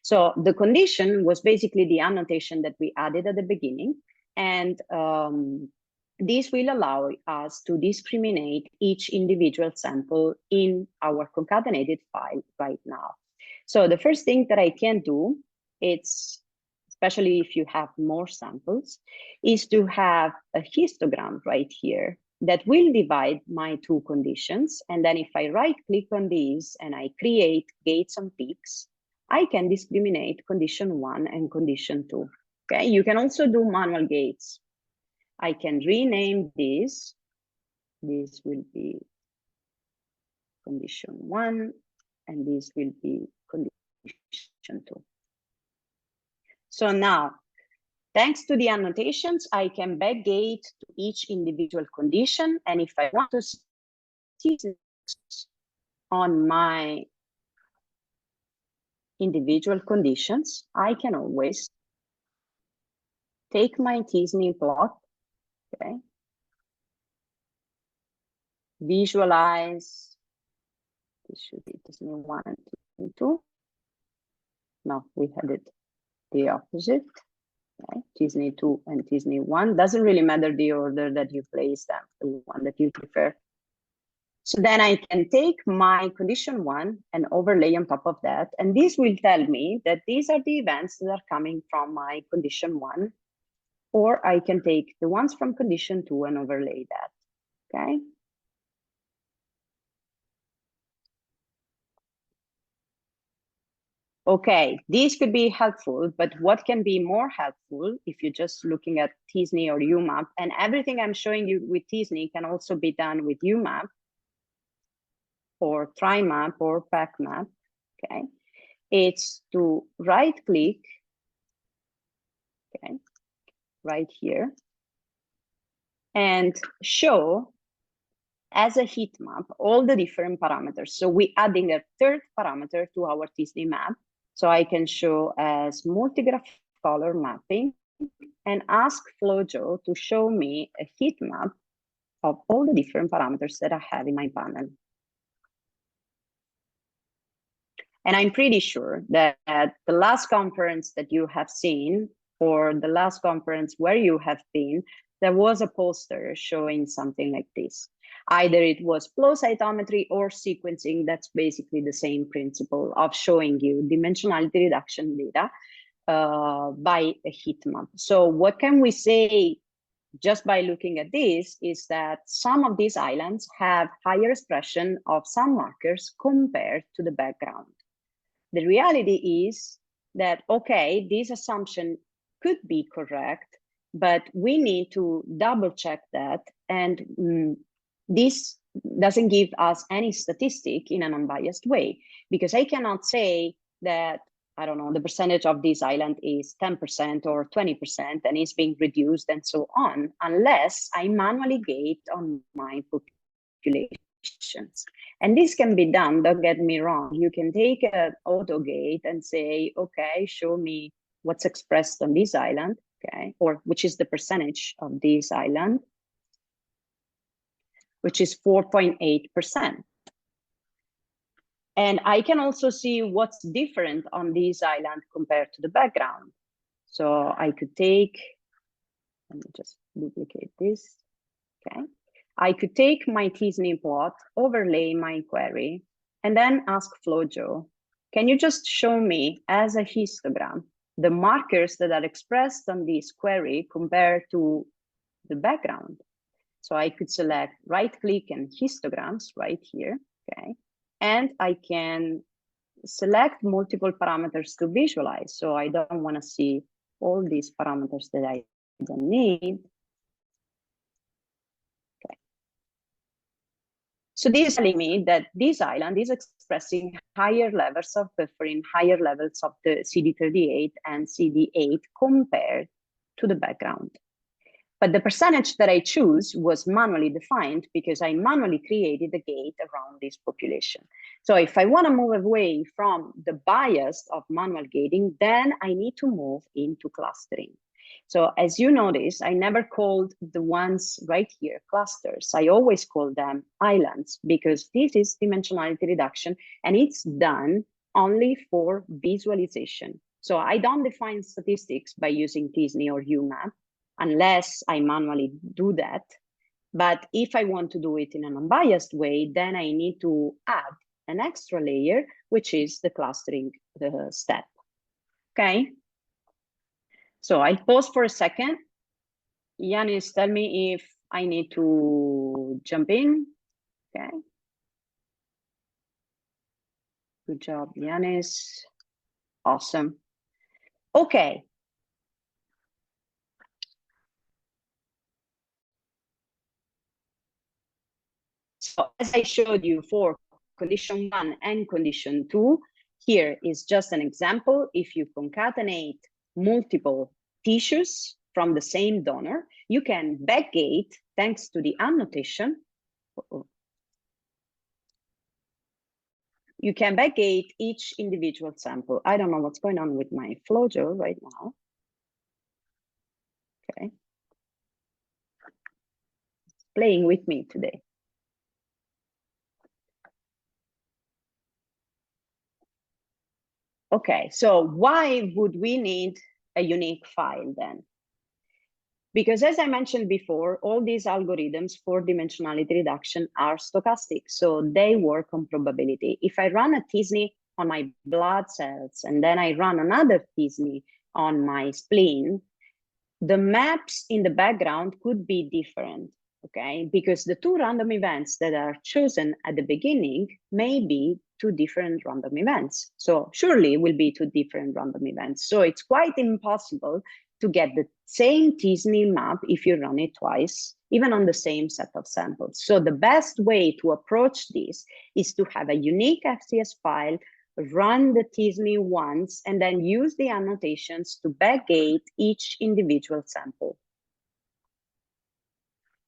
So the condition was basically the annotation that we added at the beginning. And this will allow us to discriminate each individual sample in our concatenated file right now. So the first thing that I can do, it's especially if you have more samples, is to have a histogram right here that will divide my two conditions. And then if I right click on these and I create gates and peaks, I can discriminate condition 1 and condition 2. Okay, you can also do manual gates. I can rename this. This will be condition 1, and this will be condition 2. So now, thanks to the annotations, I can backgate to each individual condition. And if I want to see on my individual conditions, I can always take my t-SNE plot, okay, visualize, this should be t-SNE 1 and 2. No, we had it the opposite. Okay, t-SNE 2 and t-SNE 1. Doesn't really matter the order that you place them, the one that you prefer. So then I can take my condition 1 and overlay on top of that. And this will tell me that these are the events that are coming from my condition 1. Or I can take the ones from condition 2 and overlay that, okay? Okay, this could be helpful, but what can be more helpful if you're just looking at t-SNE or UMAP, and everything I'm showing you with t-SNE can also be done with UMAP or TriMap or PackMap, okay? It's to right click, okay, right here, and show as a heat map all the different parameters. So we're adding a third parameter to our t-SNE map. So I can show as multigraph color mapping and ask FlowJo to show me a heat map of all the different parameters that I have in my panel. And I'm pretty sure that at the last conference that you have seen, or the last conference where you have been, there was a poster showing something like this. Either it was flow cytometry or sequencing. That's basically the same principle of showing you dimensionality reduction data by a heat map. So what can we say just by looking at this is that some of these islands have higher expression of some markers compared to the background. The reality is that, okay, this assumption could be correct, but we need to double check that. And this doesn't give us any statistic in an unbiased way, because I cannot say that, I don't know, the percentage of this island is 10% or 20% and is being reduced and so on, unless I manually gate on my population. And this can be done, don't get me wrong. You can take an auto gate and say, okay, show me what's expressed on this island, okay, or which is the percentage of this island, which is 4.8%. And I can also see what's different on this island compared to the background. So I could take, let me just duplicate this, okay. I could take my t-SNE plot, overlay my query, and then ask FlowJo, can you just show me as a histogram the markers that are expressed on this query compared to the background? So I could select right click and histograms right here, okay? And I can select multiple parameters to visualize. So I don't want to see all these parameters that I don't need. So this is telling me that this island is expressing higher levels of buffering, higher levels of the CD38 and CD8 compared to the background. But the percentage that I choose was manually defined because I manually created a gate around this population. So if I want to move away from the bias of manual gating, then I need to move into clustering. So as you notice, I never called the ones right here clusters. I always call them islands because this is dimensionality reduction and it's done only for visualization. So I don't define statistics by using t-SNE or UMAP unless I manually do that. But if I want to do it in an unbiased way, then I need to add an extra layer, which is the clustering step. Okay. So I'll pause for a second. Yanis, tell me if I need to jump in. Okay. Good job, Yanis. Awesome. Okay. So as I showed you for condition 1 and condition 2, here is just an example. If you concatenate multiple tissues from the same donor, you can backgate, thanks to the annotation, you can backgate each individual sample. I don't know what's going on with my FlowJo right now. Okay. It's playing with me today. Okay, so why would we need a unique file then? Because as I mentioned before, all these algorithms for dimensionality reduction are stochastic, so they work on probability. If I run a t-SNE on my blood cells and then I run another t-SNE on my spleen, the maps in the background could be different, okay? Because the two random events that are chosen at the beginning may be two different random events. So surely it will be two different random events. So it's quite impossible to get the same t-SNE map if you run it twice, even on the same set of samples. So the best way to approach this is to have a unique FCS file, run the t-SNE once, and then use the annotations to backgate each individual sample.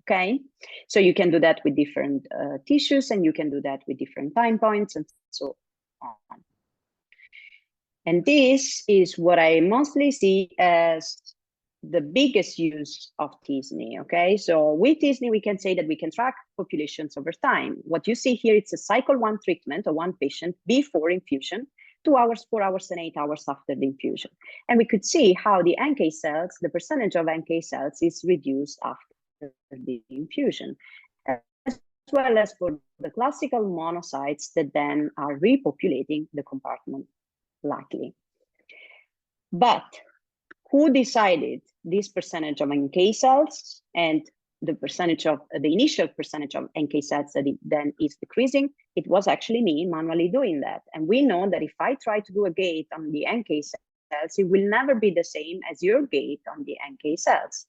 Okay, so you can do that with different tissues, and you can do that with different time points and so on. And this is what I mostly see as the biggest use of t-SNE, okay? So with t-SNE, we can say that we can track populations over time. What you see here, it's a cycle 1 treatment of one patient before infusion, 2 hours, 4 hours, and 8 hours after the infusion. And we could see how the NK cells, the percentage of NK cells is reduced after the infusion, as well as for the classical monocytes that then are repopulating the compartment likely. But who decided this percentage of NK cells and the percentage of the initial percentage of NK cells that it then is decreasing? It was actually me manually doing that. And we know that if I try to do a gate on the NK cells, it will never be the same as your gate on the NK cells,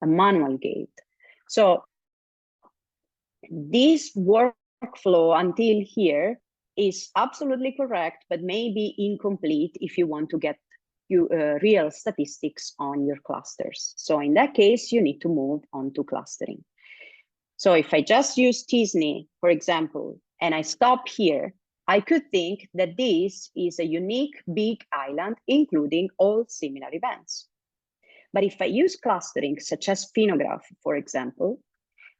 a manual gate. So this workflow until here is absolutely correct, but maybe incomplete if you want to get real statistics on your clusters. So in that case, you need to move on to clustering. So if I just use t-SNE, for example, and I stop here, I could think that this is a unique big island, including all similar events. But if I use clustering, such as phenograph, for example,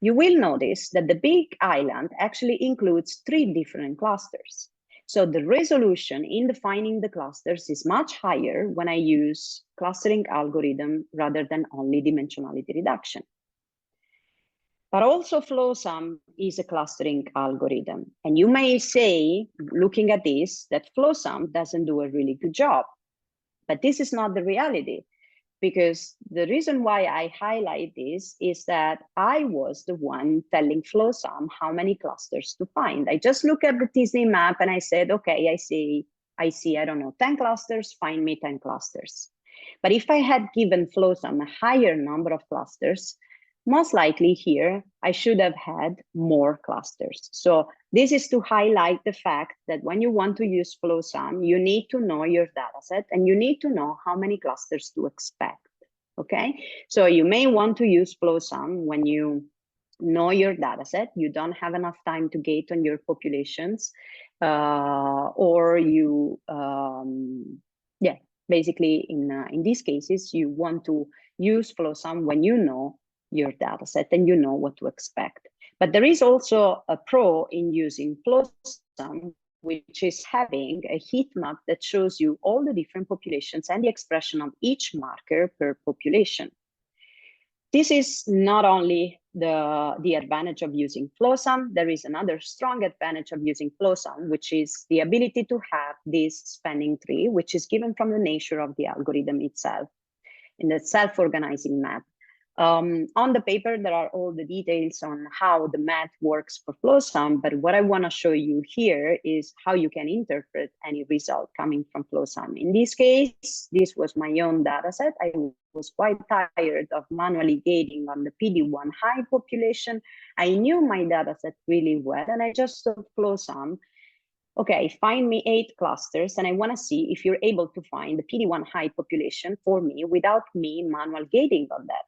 you will notice that the big island actually includes 3 different clusters. So the resolution in defining the clusters is much higher when I use clustering algorithm rather than only dimensionality reduction. But also FlowSum is a clustering algorithm. And you may say, looking at this, that FlowSum doesn't do a really good job. But this is not the reality, because the reason why I highlight this is that I was the one telling FlowSum how many clusters to find. I just look at the t-SNE map and I said, okay, I see, I don't know, 10 clusters, find me 10 clusters. But if I had given FlowSum a higher number of clusters, most likely here, I should have had more clusters. So this is to highlight the fact that when you want to use FlowSum, you need to know your dataset and you need to know how many clusters to expect, okay? So you may want to use FlowSum when you know your dataset, you don't have enough time to gate on your populations, or you, yeah, basically in these cases, you want to use FlowSum when you know your dataset and you know what to expect. But there is also a pro in using FlowSum, which is having a heat map that shows you all the different populations and the expression of each marker per population. This is not only the advantage of using FlowSum, there is another strong advantage of using FlowSum, which is the ability to have this spanning tree, which is given from the nature of the algorithm itself in the self-organizing map. On the paper, there are all the details on how the math works for FlowSum, but what I want to show you here is how you can interpret any result coming from FlowSum. In this case, this was my own data set. I was quite tired of manually gating on the PD1 high population. I knew my data set really well, and I just told FlowSum, okay, find me 8 clusters, and I want to see if you're able to find the PD1 high population for me without me manual gating on that.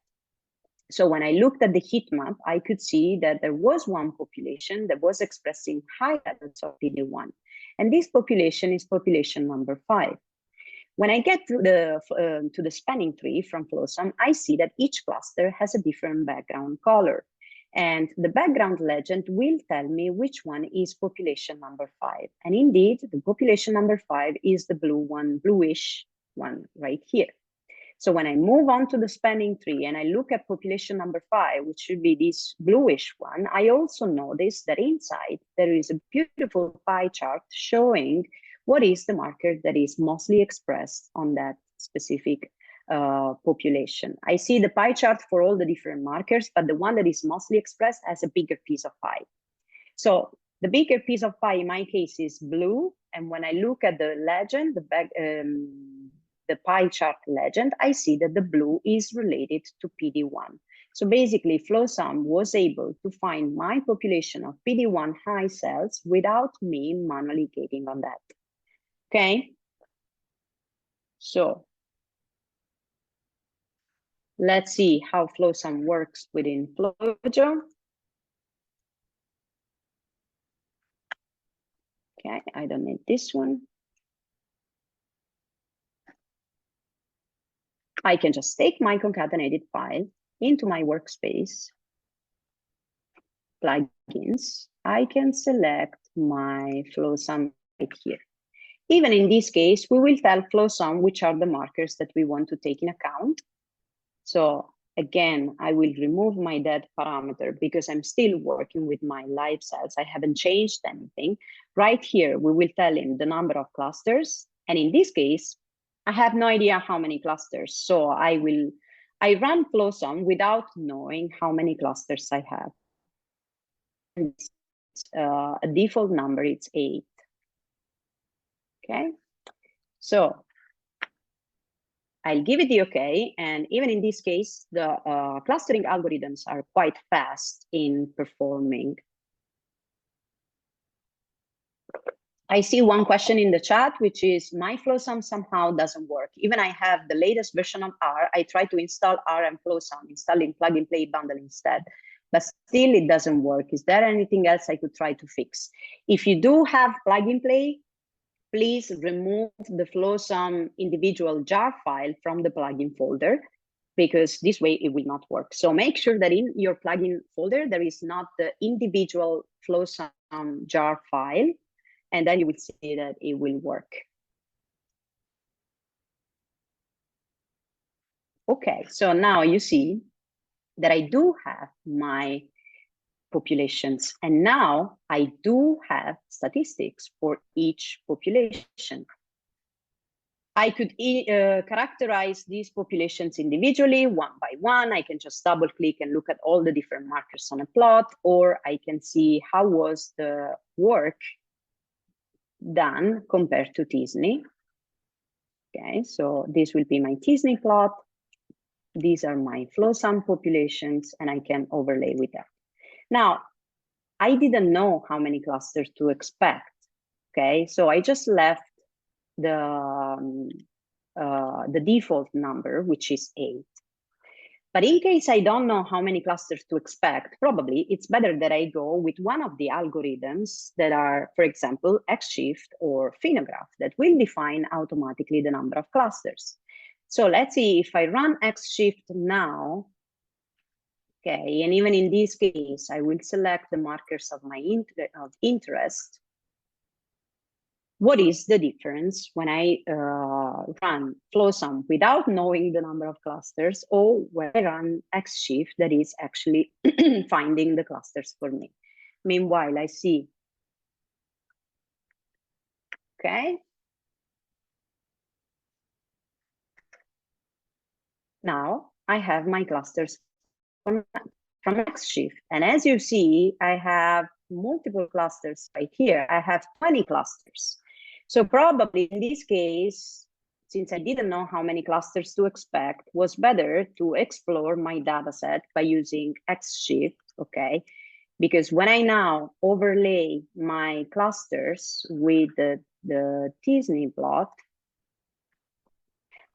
So when I looked at the heat map, I could see that there was one population that was expressing high levels of PD1. And this population is population number 5. When I get to the spanning tree from FlowSum, I see that each cluster has a different background color. And the background legend will tell me which one is population number 5. And indeed, the population number 5 is the blue one, bluish one right here. So when I move on to the spanning tree and I look at population number 5, which should be this bluish one, I also notice that inside there is a beautiful pie chart showing what is the marker that is mostly expressed on that specific population. I see the pie chart for all the different markers, but the one that is mostly expressed has a bigger piece of pie. So the bigger piece of pie in my case is blue. And when I look at the legend, the pie chart legend, I see that the blue is related to PD1. So basically, FlowSum was able to find my population of PD1 high cells without me manually gating on that. Okay? So let's see how FlowSum works within FlowJo. Okay, I don't need this one. I can just take my concatenated file into my workspace, plugins. I can select my FlowSum right here. Even in this case, we will tell FlowSum which are the markers that we want to take in account. So again, I will remove my dead parameter because I'm still working with my live cells. I haven't changed anything. Right here, we will tell him the number of clusters. And in this case, I have no idea how many clusters. So I run FlowSum without knowing how many clusters I have. And a default number, it's 8. Okay, so I'll give it the okay. And even in this case, the clustering algorithms are quite fast in performing. I see one question in the chat, which is my FlowSum somehow doesn't work. Even I have the latest version of R, I try to install R and FlowSum, installing plug and play bundle instead, but still it doesn't work. Is there anything else I could try to fix? If you do have plug and play, please remove the FlowSum individual jar file from the plugin folder, because this way it will not work. So make sure that in your plugin folder, there is not the individual FlowSum jar file, and then you will see that it will work. Okay, so now you see that I do have my populations, and now I do have statistics for each population. I could characterize these populations individually, one by one. I can just double click and look at all the different markers on a plot, or I can see how was the work done compared to t-SNE. Okay, so this will be my t-SNE plot. These are my FlowSum populations, and I can overlay with that. Now, I didn't know how many clusters to expect. Okay, so I just left the default number, which is 8. But in case I don't know how many clusters to expect, probably it's better that I go with one of the algorithms that are, for example, XShift or Finograph, that will define automatically the number of clusters. So let's see if I run XShift now. Okay, and even in this case, I will select the markers of my interest. what is the difference when I run FlowSum without knowing the number of clusters, or when I run XShift that is actually finding the clusters for me. Meanwhile, I see, okay. Now I have my clusters from XShift. And as you see, I have multiple clusters right here. I have 20 clusters. So probably in this case, since I didn't know how many clusters to expect, was better to explore my data set by using XShift, okay? Because when I now overlay my clusters with the t-SNE plot,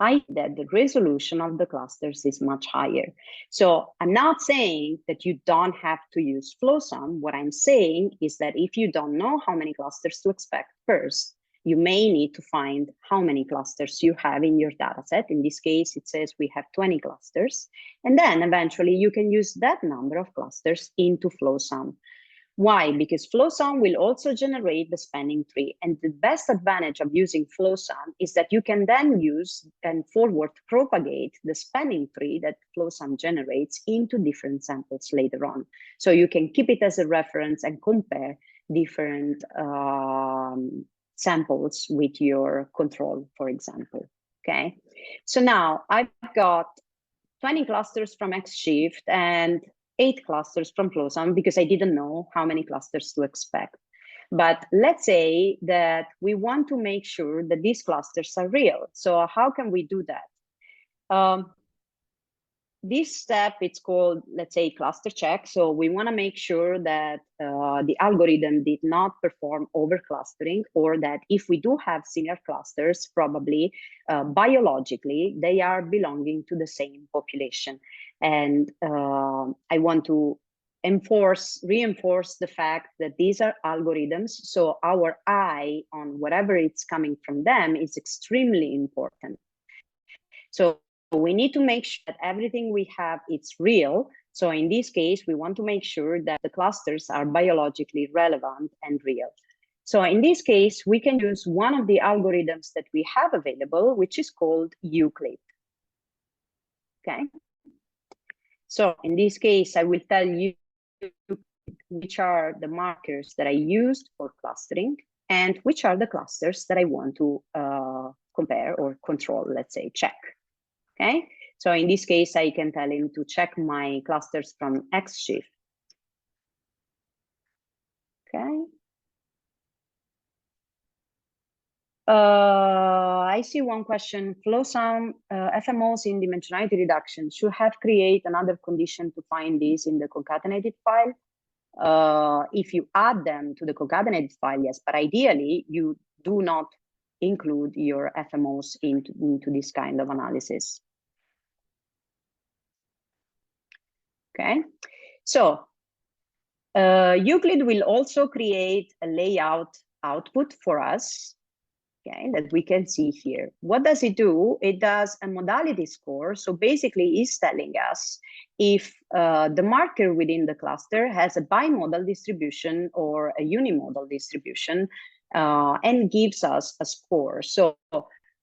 that the resolution of the clusters is much higher. So I'm not saying that you don't have to use FlowSum. What I'm saying is that if you don't know how many clusters to expect first, you may need to find how many clusters you have in your data set. In this case, it says we have 20 clusters. And then eventually you can use that number of clusters into FlowSum. Why? Because FlowSum will also generate the spanning tree. And the best advantage of using FlowSum is that you can then use and forward propagate the spanning tree that FlowSum generates into different samples later on. So you can keep it as a reference and compare different samples with your control, for example. Okay. So now I've got 20 clusters from XShift and 8 clusters from FlowSum because I didn't know how many clusters to expect. But let's say that we want to make sure that these clusters are real. So how can we do that? This step, it's called, let's say, cluster check. So we want to make sure that the algorithm did not perform over clustering, or that if we do have similar clusters, probably biologically, they are belonging to the same population. And I want to reinforce the fact that these are algorithms. So our eye on whatever it's coming from them is extremely important. So we need to make sure that everything we have is real. So in this case, we want to make sure that the clusters are biologically relevant and real. So in this case, we can use one of the algorithms that we have available, which is called Euclid. Okay. So in this case, I will tell you which are the markers that I used for clustering and which are the clusters that I want to compare or control, let's say, check. Okay, so in this case, I can tell him to check my clusters from XShift. Okay. I see one question. FlowSum FMOs in dimensionality reduction should have create another condition to find these in the concatenated file. If you add them to the concatenated file, yes, but ideally you do not include your FMOs into this kind of analysis. Okay, so Euclid will also create a layout output for us, okay, that we can see here. What does it do? It does a modality score. So basically it's telling us if the marker within the cluster has a bimodal distribution or a unimodal distribution, and gives us a score. So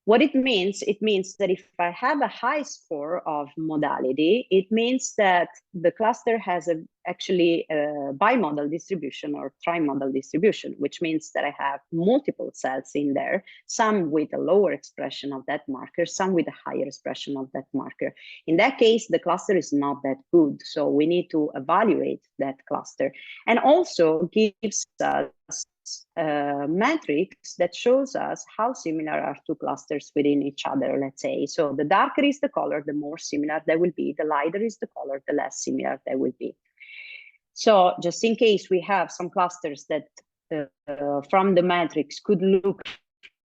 what it means that if I have a high score of modality, it means that the cluster has actually a bimodal distribution or trimodal distribution, which means that I have multiple cells in there, some with a lower expression of that marker, some with a higher expression of that marker. In that case, the cluster is not that good. So we need to evaluate that cluster, and also gives us metrics that shows us how similar are two clusters within each other, let's say. So the darker is the color, the more similar they will be. The lighter is the color, the less similar they will be. So just in case we have some clusters that from the matrix could look,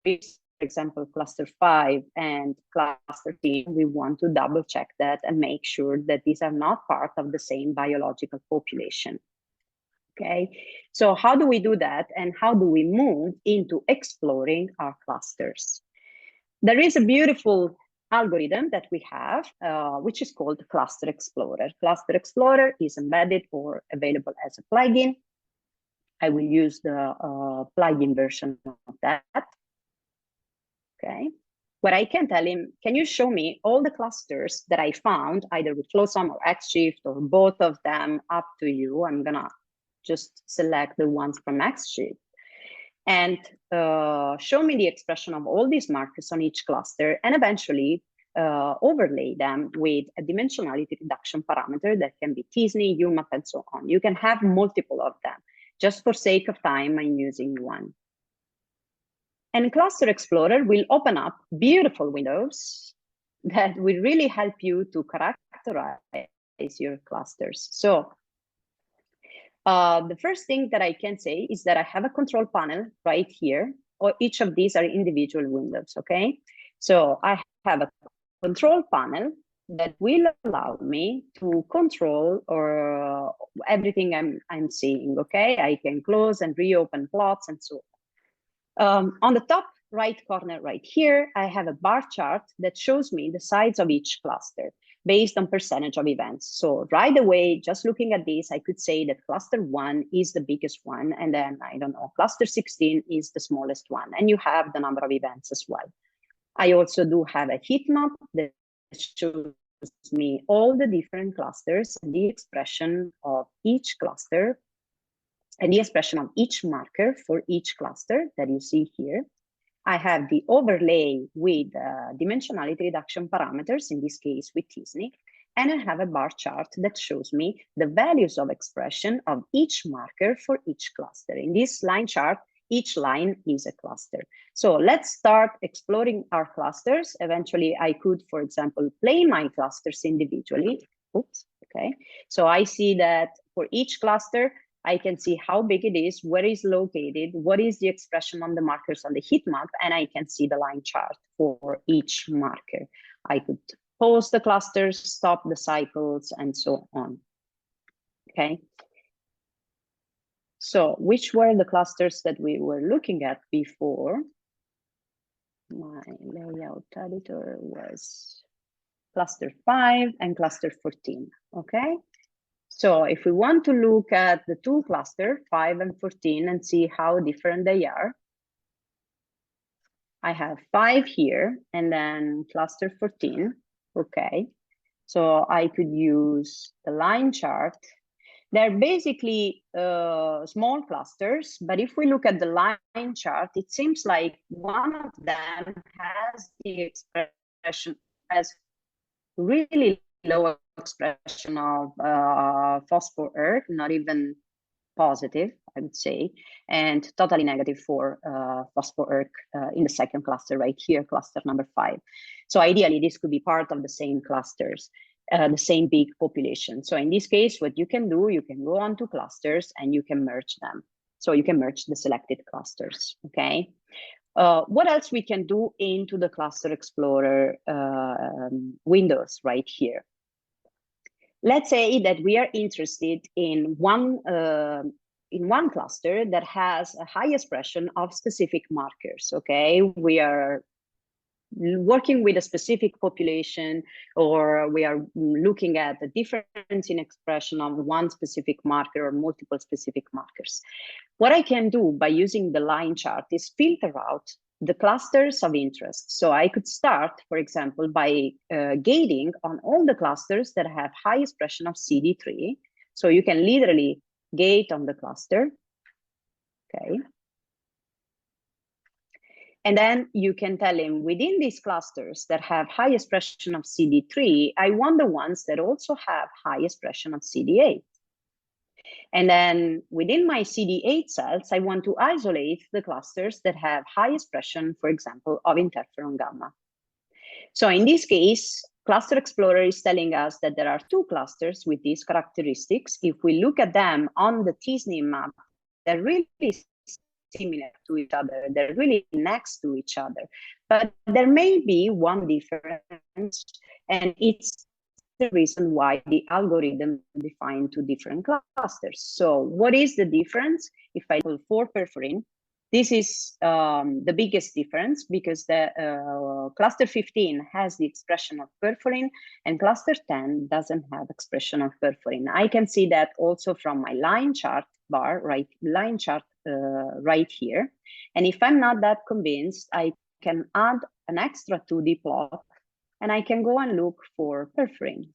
for example, cluster 5 and cluster 10, we want to double check that and make sure that these are not part of the same biological population. Okay, so how do we do that, and how do we move into exploring our clusters? There is a beautiful algorithm that we have, which is called Cluster Explorer. Cluster Explorer is embedded or available as a plugin. I will use the plugin version of that. Okay. What I can tell him, can you show me all the clusters that I found, either with FlowSum or XShift or both of them, up to you. I'm gonna just select the ones from XShift and show me the expression of all these markers on each cluster, and eventually overlay them with a dimensionality reduction parameter that can be t-SNE, UMAP, and so on. You can have multiple of them. Just for sake of time, I'm using one. And Cluster Explorer will open up beautiful windows that will really help you to characterize your clusters. So the first thing that I can say is that I have a control panel right here, or each of these are individual windows, okay? So I have a control panel that will allow me to control or everything I'm seeing, okay? I can close and reopen plots and so on. On the top right corner right here, I have a bar chart that shows me the size of each cluster based on percentage of events. So right away, just looking at this, I could say that cluster 1 is the biggest one, and then, I don't know, cluster 16 is the smallest one, and you have the number of events as well. I also do have a heat map that shows me all the different clusters and the expression of each cluster and the expression of each marker for each cluster that you see here. I have the overlay with dimensionality reduction parameters, in this case with t-SNE, and I have a bar chart that shows me the values of expression of each marker for each cluster. In this line chart, each line is a cluster. So let's start exploring our clusters. Eventually, I could, for example, play my clusters individually. Oops, okay. So I see that for each cluster, I can see how big it is, where it's located, what is the expression on the markers on the heat map, and I can see the line chart for each marker. I could pause the clusters, stop the cycles, and so on. Okay. So which were the clusters that we were looking at before? My layout editor was cluster 5 and cluster 14, okay? So if we want to look at the two clusters, 5 and 14, and see how different they are, I have 5 here and then cluster 14, okay? So I could use the line chart. They're basically small clusters, but if we look at the line chart, it seems like one of them has the expression, has really low expression of phosphor earth, not even positive, I would say, and totally negative for phosphor earth in the second cluster right here, cluster number 5. So ideally, this could be part of the same clusters, the same big population. So in this case, what you can do, you can go on to clusters and you can merge them. So you can merge the selected clusters, okay? What else we can do into the Cluster Explorer windows right here? Let's say that we are interested in one cluster that has a high expression of specific markers, okay? We are working with a specific population, or we are looking at the difference in expression of one specific marker or multiple specific markers. What I can do by using the line chart is filter out the clusters of interest. So I could start, for example, by gating on all the clusters that have high expression of CD3. So you can literally gate on the cluster, okay? And then you can tell him within these clusters that have high expression of CD3, I want the ones that also have high expression of CD8. And then within my CD8 cells, I want to isolate the clusters that have high expression, for example, of interferon gamma. So in this case, Cluster Explorer is telling us that there are 2 clusters with these characteristics. If we look at them on the t-SNE map, they're really similar to each other. They're really next to each other. But there may be one difference, and it's the reason why the algorithm defined 2 different clusters. So what is the difference? If I pull for perforin, This is the biggest difference, because the cluster 15 has the expression of perforin and cluster 10 doesn't have expression of perforin. I can see that also from my line chart bar, right here. And if I'm not that convinced, I can add an extra 2D plot and I can go and look for perforin.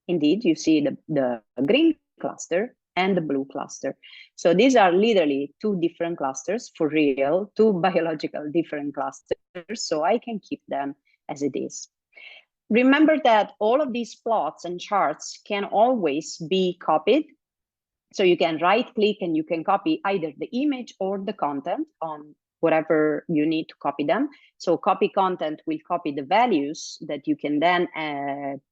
Indeed, you see the green cluster and the blue cluster. So these are literally two different clusters, for real, two biological different clusters. So I can keep them as it is. Remember that all of these plots and charts can always be copied. So you can right click and you can copy either the image or the content on whatever you need to copy them. So copy content will copy the values that you can then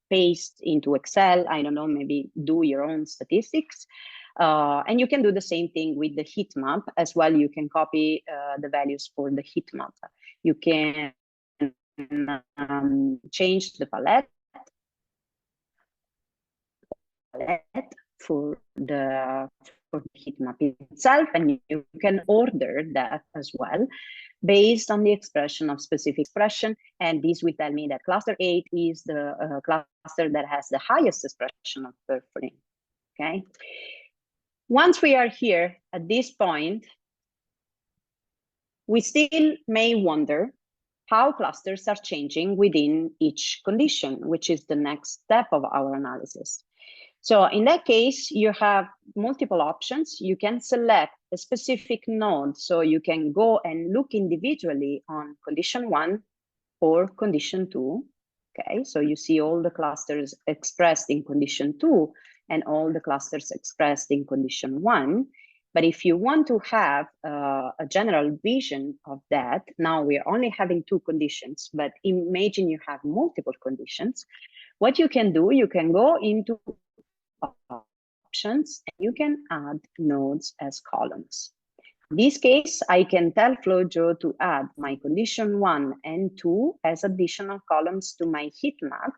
paste into Excel. I don't know, maybe do your own statistics. And you can do the same thing with the heat map as well. You can copy the values for the heat map. You can change the palette for the heat map itself, and you can order that as well based on the expression of specific expression. And this will tell me that cluster 8 is the cluster that has the highest expression of perforin. Okay. Once we are here at this point, we still may wonder how clusters are changing within each condition, which is the next step of our analysis. So in that case, you have multiple options. You can select a specific node. So you can go and look individually on condition 1 or condition 2. Okay, so you see all the clusters expressed in condition 2 and all the clusters expressed in condition 1. But if you want to have a general vision of that, now we're only having 2 conditions, but imagine you have multiple conditions. What you can do, you can go into options and you can add nodes as columns. In this case, I can tell FlowJo to add my condition 1 and 2 as additional columns to my heat map.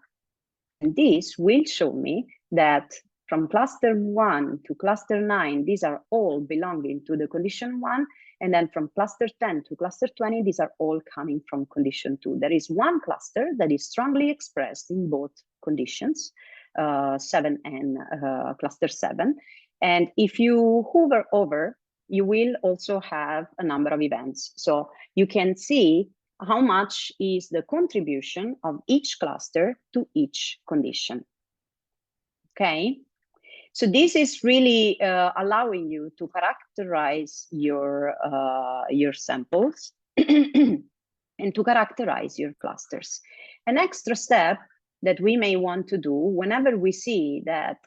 And this will show me that from cluster 1 to cluster 9, these are all belonging to the condition 1. And then from cluster 10 to cluster 20, these are all coming from condition 2. There is one cluster that is strongly expressed in both conditions, 7 and cluster 7. And if you hover over, you will also have a number of events. So you can see how much is the contribution of each cluster to each condition. Okay, so this is really allowing you to characterize your samples and to characterize your clusters. An extra step that we may want to do whenever we see that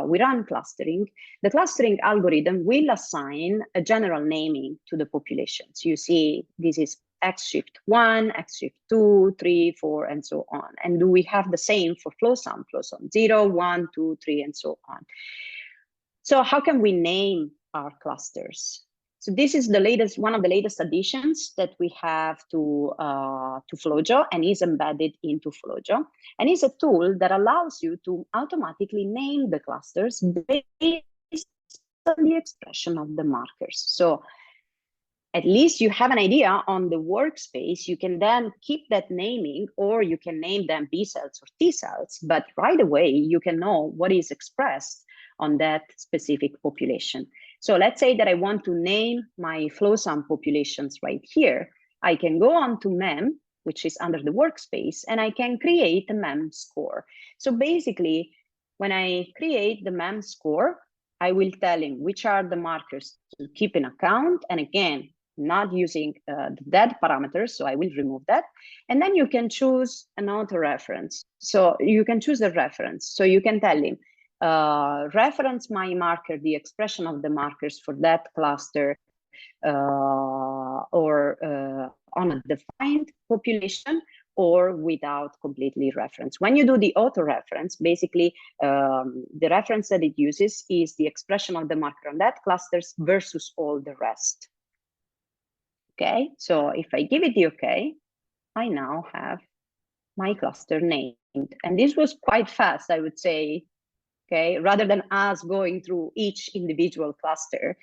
we run clustering, the clustering algorithm will assign a general naming to the populations. You see, this is X shift 1, X shift 2, 3, 4, and so on. And do we have the same for FlowSum 0, 1, 2, 3, and so on. So how can we name our clusters? So this is the latest, one of the latest additions that we have to FlowJo and is embedded into FlowJo. And is a tool that allows you to automatically name the clusters based on the expression of the markers. So at least you have an idea on the workspace. You can then keep that naming, or you can name them B cells or T cells, but right away you can know what is expressed on that specific population. So let's say that I want to name my FlowSum populations right here. I can go on to MEM, which is under the workspace, and I can create a MEM score. So basically, when I create the MEM score, I will tell him which are the markers to keep in account. And again, not using the dead parameters, so I will remove that. And then you can choose an auto reference. So you can choose a reference. So you can tell him, reference my marker, the expression of the markers for that cluster, or on a defined population, or without completely reference. When you do the auto reference, basically the reference that it uses is the expression of the marker on that clusters versus all the rest. Okay, so if I give it the okay, I now have my cluster named. And this was quite fast, I would say. okay, rather than us going through each individual cluster.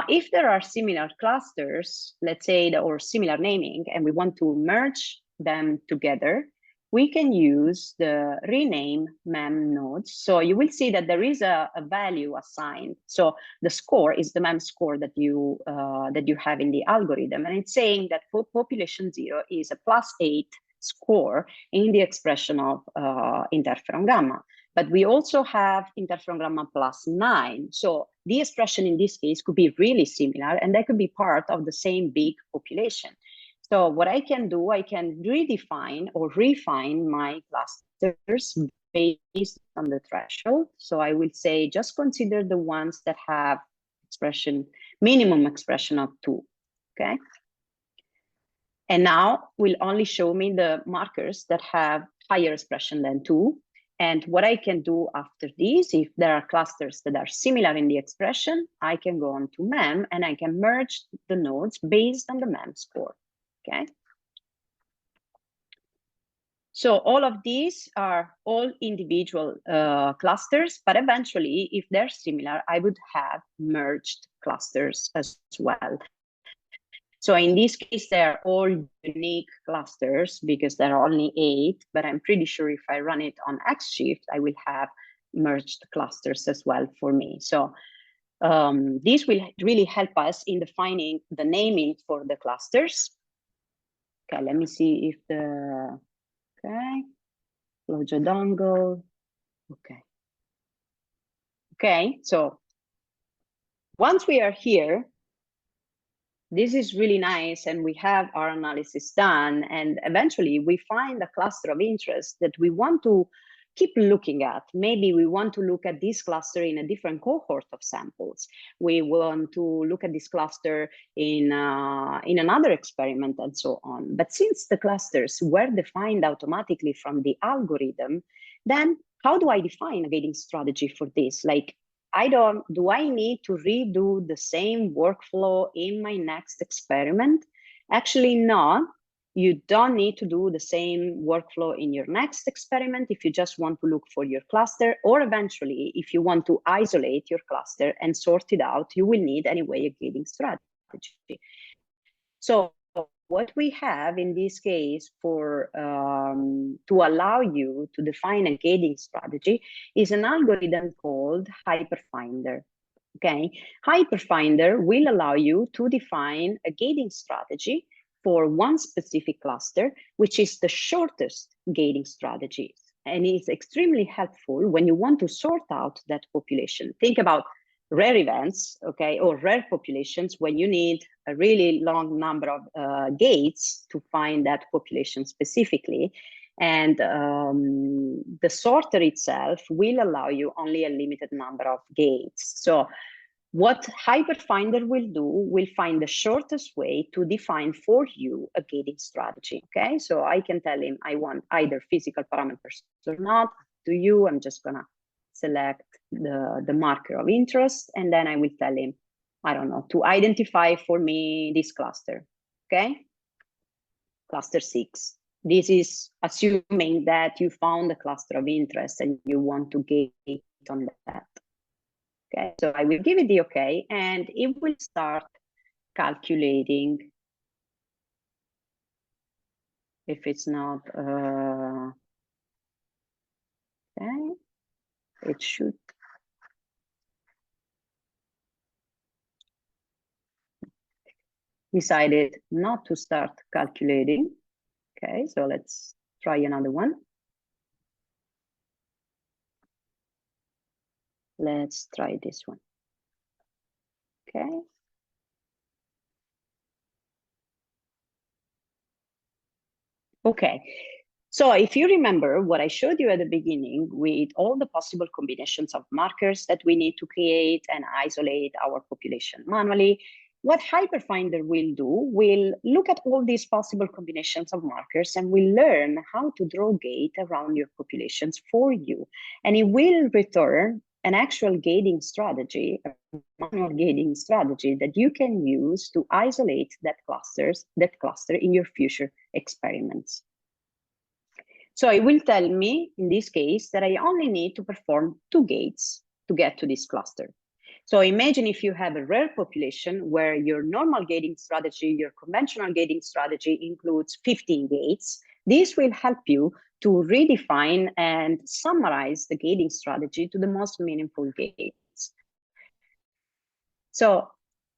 If there are similar clusters, let's say, or similar naming, and we want to merge them together, we can use the rename mem nodes. So you will see that there is a value assigned. So the score is the mem score that you have in the algorithm, and it's saying that for population 0 is a +8 score in the expression of interferon gamma. But we also have interferon gamma +9. So the expression in this case could be really similar, and that could be part of the same big population. So what I can do, I can redefine or refine my clusters based on the threshold. So I will say just consider the ones that have minimum expression of 2, okay? And now will only show me the markers that have higher expression than 2. And what I can do after this, if there are clusters that are similar in the expression, I can go on to MEM and I can merge the nodes based on the MEM score, okay? So all of these are all individual clusters, but eventually, if they're similar, I would have merged clusters as well. So in this case, they're all unique clusters because there are only 8, but I'm pretty sure if I run it on XShift, I will have merged clusters as well for me. So this will really help us in defining the naming for the clusters. Okay, let me see if the, okay, Flojo dongle, okay. Okay, so once we are here, this is really nice, and we have our analysis done, and eventually we find a cluster of interest that we want to keep looking at. Maybe we want to look at this cluster in a different cohort of samples. We want to look at this cluster in another experiment and so on. But since the clusters were defined automatically from the algorithm, then how do I define a gating strategy for this? Like, do I need to redo the same workflow in my next experiment? Actually, no. You don't need to do the same workflow in your next experiment if you just want to look for your cluster, or eventually, if you want to isolate your cluster and sort it out, you will need anyway a gating strategy. So what we have in this case for to allow you to define a gating strategy is an algorithm called Hyperfinder. Okay, Hyperfinder will allow you to define a gating strategy for one specific cluster, which is the shortest gating strategy. And it's extremely helpful when you want to sort out that population. Think about rare events, okay, or rare populations when you need a really long number of gates to find that population specifically. And the sorter itself will allow you only a limited number of gates. So what Hyperfinder will find the shortest way to define for you a gating strategy, okay? So I can tell him I want either physical parameters or not. To you, I'm just gonna select the marker of interest, and then I will tell him, I don't know, to identify for me this cluster, okay? Cluster 6. This is assuming that you found a cluster of interest and you want to gate on that. Okay, so I will give it the okay, and it will start calculating if it's not, okay, it should. Decided not to start calculating. Okay, so let's try another one. Let's try this one. Okay. Okay, so if you remember what I showed you at the beginning with all the possible combinations of markers that we need to create and isolate our population manually, what Hyperfinder will do will look at all these possible combinations of markers and will learn how to draw gate around your populations for you. And it will return an actual gating strategy, a manual gating strategy that you can use to isolate that cluster in your future experiments. So it will tell me, in this case, that I only need to perform 2 gates to get to this cluster. So imagine if you have a rare population where your normal gating strategy, your conventional gating strategy includes 15 gates. This will help you to redefine and summarize the gating strategy to the most meaningful gates. So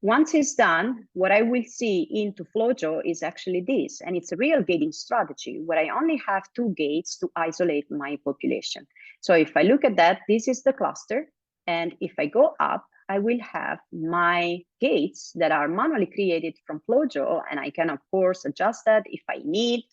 once it's done, what I will see into Flojo is actually this, and it's a real gating strategy where I only have 2 gates to isolate my population. So if I look at that, this is the cluster, and if I go up, I will have my gates that are manually created from Flojo, and I can, of course, adjust that if I need,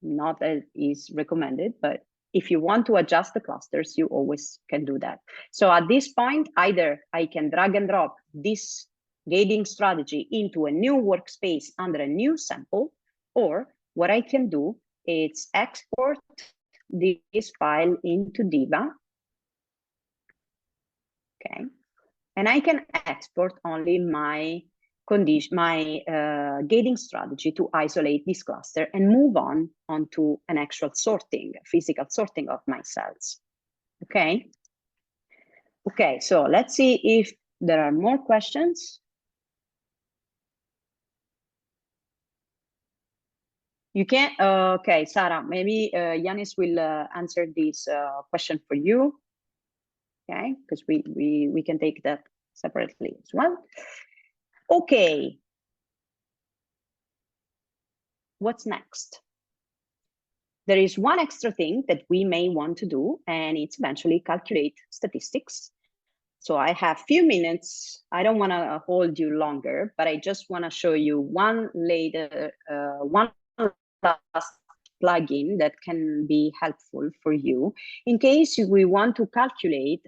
not as is recommended, but if you want to adjust the clusters, you always can do that. So at this point, either I can drag and drop this gating strategy into a new workspace under a new sample, or what I can do is export this file into Diva. Okay, and I can export only my gating strategy to isolate this cluster and move on onto an actual sorting, physical sorting of my cells. Okay. Okay, so let's see if there are more questions. You can, okay, Sarah, maybe Yanis will answer this question for you. Okay, because we can take that separately as well. Okay. What's next? There is one extra thing that we may want to do, and it's eventually calculate statistics. So I have a few minutes. I don't want to hold you longer, but I just want to show you one last plugin that can be helpful for you in case we want to calculate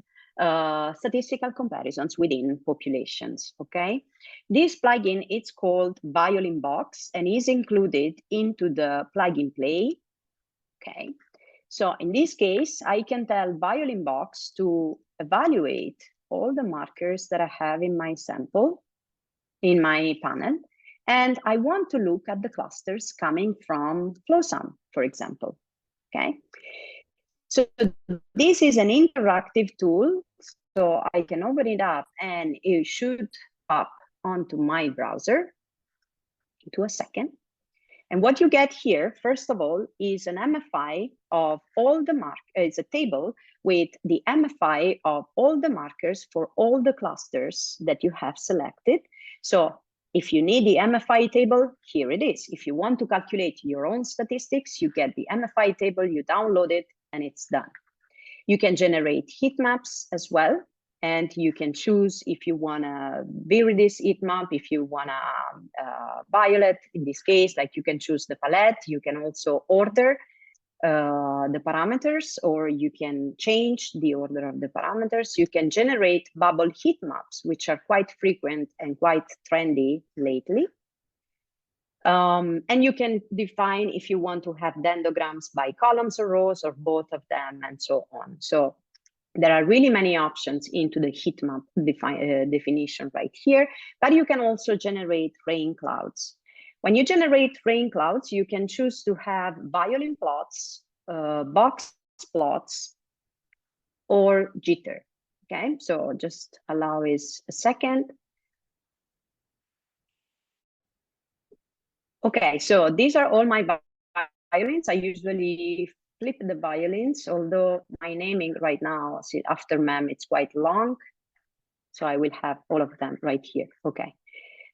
statistical comparisons within populations, okay? This plugin, it's called Violin Box and is included into the plugin play, okay? So in this case, I can tell Violin Box to evaluate all the markers that I have in my sample, in my panel, and I want to look at the clusters coming from FlowSum, for example, okay? So this is an interactive tool, so I can open it up and it should pop onto my browser into a second. And what you get here, first of all, is an MFI of all the it's a table with the MFI of all the markers for all the clusters that you have selected. So if you need the MFI table, here it is. If you want to calculate your own statistics, you get the MFI table, you download it, and it's done. You can generate heat maps as well. And you can choose if you want to viridis heat map, if you want to violet, in this case, like you can choose the palette. You can also order the parameters, or you can change the order of the parameters. You can generate bubble heat maps, which are quite frequent and quite trendy lately. And you can define if you want to have dendrograms by columns or rows, or both of them, and so on. So there are really many options into the heat map definition right here, but you can also generate rain clouds. When you generate rain clouds, you can choose to have violin plots, box plots, or jitter. Okay, so just allow us a second. Okay, so these are all my violins. I usually flip the violins, although my naming right now, after mem, it's quite long. So I will have all of them right here. Okay.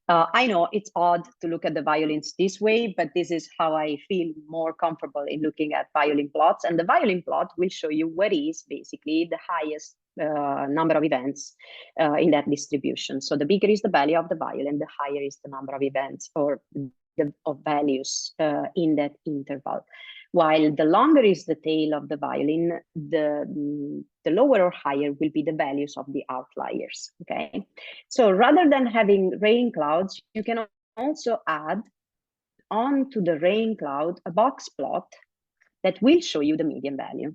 I know it's odd to look at the violins this way, but this is how I feel more comfortable in looking at violin plots. And the violin plot will show you what is basically the highest number of events in that distribution. So the bigger is the value of the violin, the higher is the number of events or of values in that interval. While the longer is the tail of the violin, the lower or higher will be the values of the outliers, okay? So rather than having rain clouds, you can also add onto the rain cloud a box plot that will show you the median value,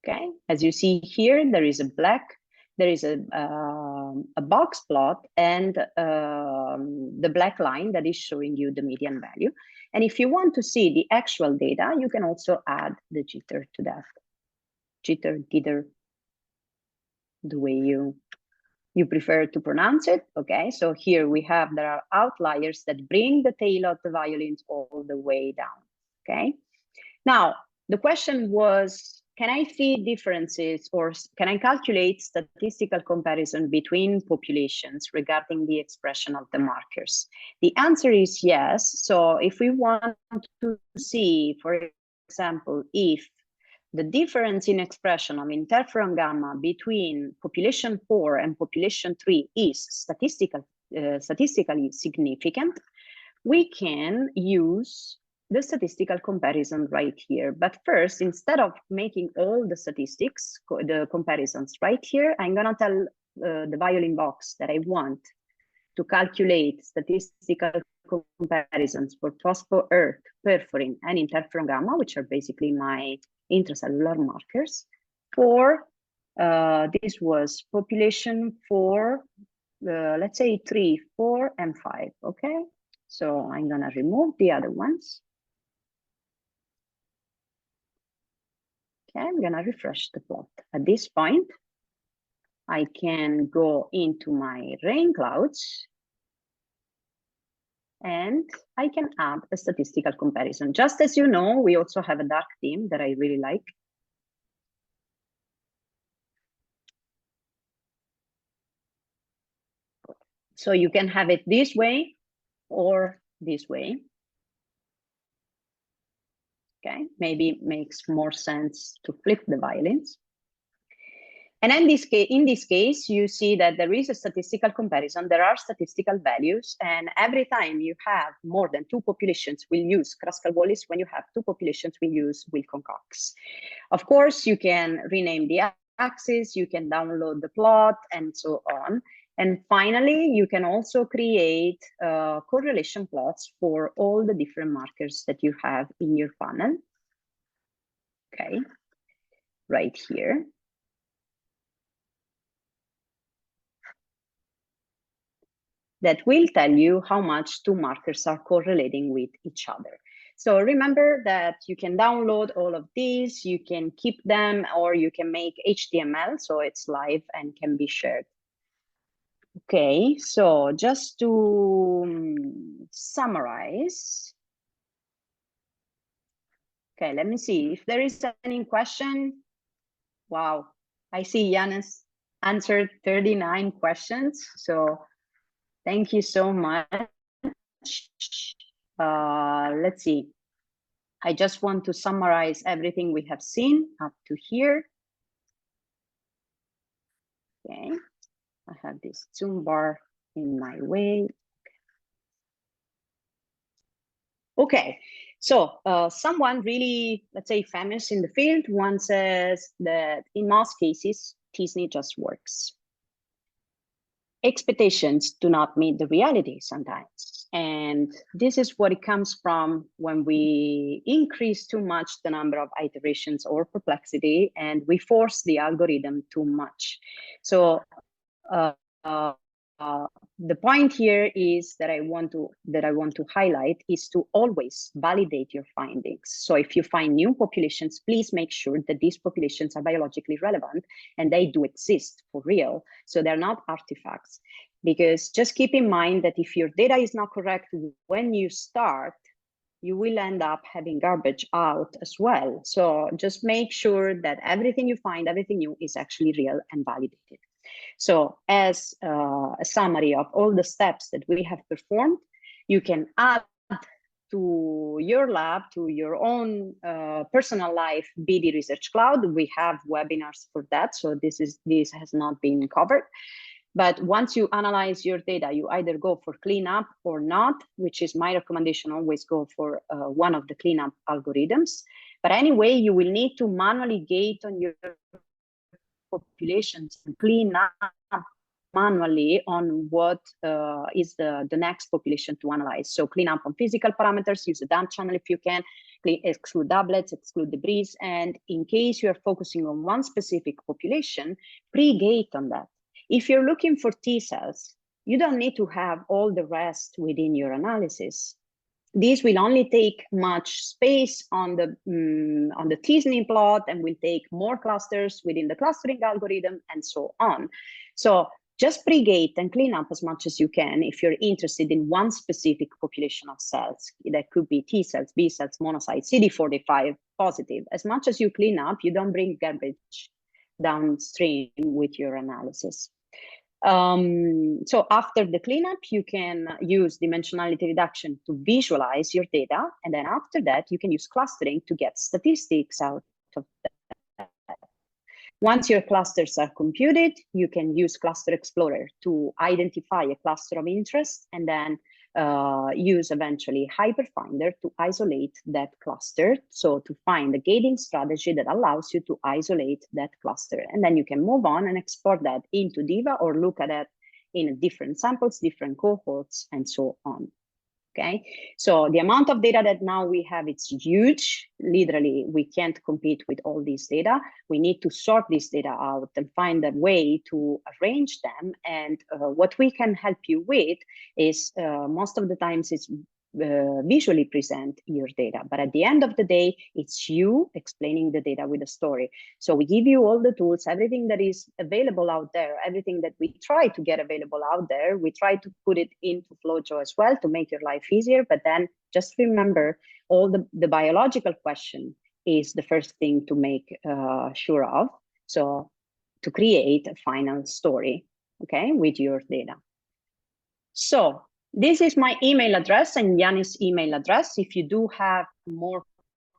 okay? As you see here, there is a black there is a box plot and the black line that is showing you the median value. And if you want to see the actual data, you can also add the jitter to that. Jitter, jitter, the way you prefer to pronounce it. Okay, so here we have, there are outliers that bring the tail of the violins all the way down. Okay, now the question was, can I see differences or can I calculate statistical comparison between populations regarding the expression of the markers? The answer is yes. So if we want to see, for example, if the difference in expression of interferon gamma between population 4 and population 3 is statistically significant, we can use the statistical comparison right here. But first, instead of making all the statistics, the comparisons right here, I'm gonna tell the violin box that I want to calculate statistical comparisons for phospho, earth, perforin, and interferon gamma, which are basically my intracellular markers. For this was population 4, let's say 3, 4, and 5. Okay, so I'm gonna remove the other ones. Okay, I'm gonna refresh the plot. At this point, I can go into my rain clouds and I can add a statistical comparison. Just as you know, we also have a dark theme that I really like. So you can have it this way or this way. Okay, maybe it makes more sense to flip the violins. And in this case, you see that there is a statistical comparison. There are statistical values, and every time you have more than 2 populations, we'll use Kruskal-Wallis. When you have 2 populations, we'll use Wilcox-Cox. Of course, you can rename the axis, you can download the plot, and so on. And finally, you can also create correlation plots for all the different markers that you have in your funnel. Okay, right here. That will tell you how much 2 markers are correlating with each other. So remember that you can download all of these, you can keep them, or you can make HTML, so it's live and can be shared. Okay, so just to summarize. Okay, let me see if there is any question. Wow, I see Yanis answered 39 questions, so thank you so much. Let's see. I just want to summarize everything we have seen up to here. Okay, I have this zoom bar in my way. Okay, so someone really, let's say, famous in the field once says that in most cases, t-SNE just works. Expectations do not meet the reality sometimes. And this is what it comes from when we increase too much the number of iterations or perplexity, and we force the algorithm too much. So the point here is that I want to highlight is to always validate your findings. So if you find new populations, please make sure that these populations are biologically relevant and they do exist for real. So they're not artifacts. Because just keep in mind that if your data is not correct when you start, you will end up having garbage out as well. So just make sure that everything you find, everything new is actually real and validated. So as a summary of all the steps that we have performed, you can add to your lab, to your own personal life BD Research Cloud. We have webinars for that, so this has not been covered. But once you analyze your data, you either go for cleanup or not, which is my recommendation, always go for one of the cleanup algorithms. But anyway, you will need to manually gate on your populations and clean up manually on what is the next population to analyze. So clean up on physical parameters, use a dump channel if you can, exclude doublets, exclude debris. And in case you are focusing on one specific population, pre-gate on that. If you're looking for T cells, you don't need to have all the rest within your analysis. This will only take much space on the t-SNE plot and will take more clusters within the clustering algorithm and so on. So just pre-gate and clean up as much as you can if you're interested in one specific population of cells. That could be T cells, B cells, monocytes, CD45 positive. As much as you clean up, you don't bring garbage downstream with your analysis. So after the cleanup, you can use dimensionality reduction to visualize your data. And then after that, you can use clustering to get statistics out of that. Once your clusters are computed, you can use Cluster Explorer to identify a cluster of interest and then use eventually Hyperfinder to isolate that cluster. So to find the gating strategy that allows you to isolate that cluster. And then you can move on and export that into Diva or look at it in different samples, different cohorts, and so on. Okay, so the amount of data that now we have, it's huge. Literally, we can't compete with all these data. We need to sort this data out and find a way to arrange them. And what we can help you with is most of the times it's visually present your data. But at the end of the day, it's you explaining the data with a story. So we give you all the tools, everything that is available out there, everything that we try to get available out there. We try to put it into FlowJo as well to make your life easier. But then just remember, all the biological question is the first thing to make sure of. So to create a final story, okay, with your data. So this is my email address and Yannis' email address. If you do have more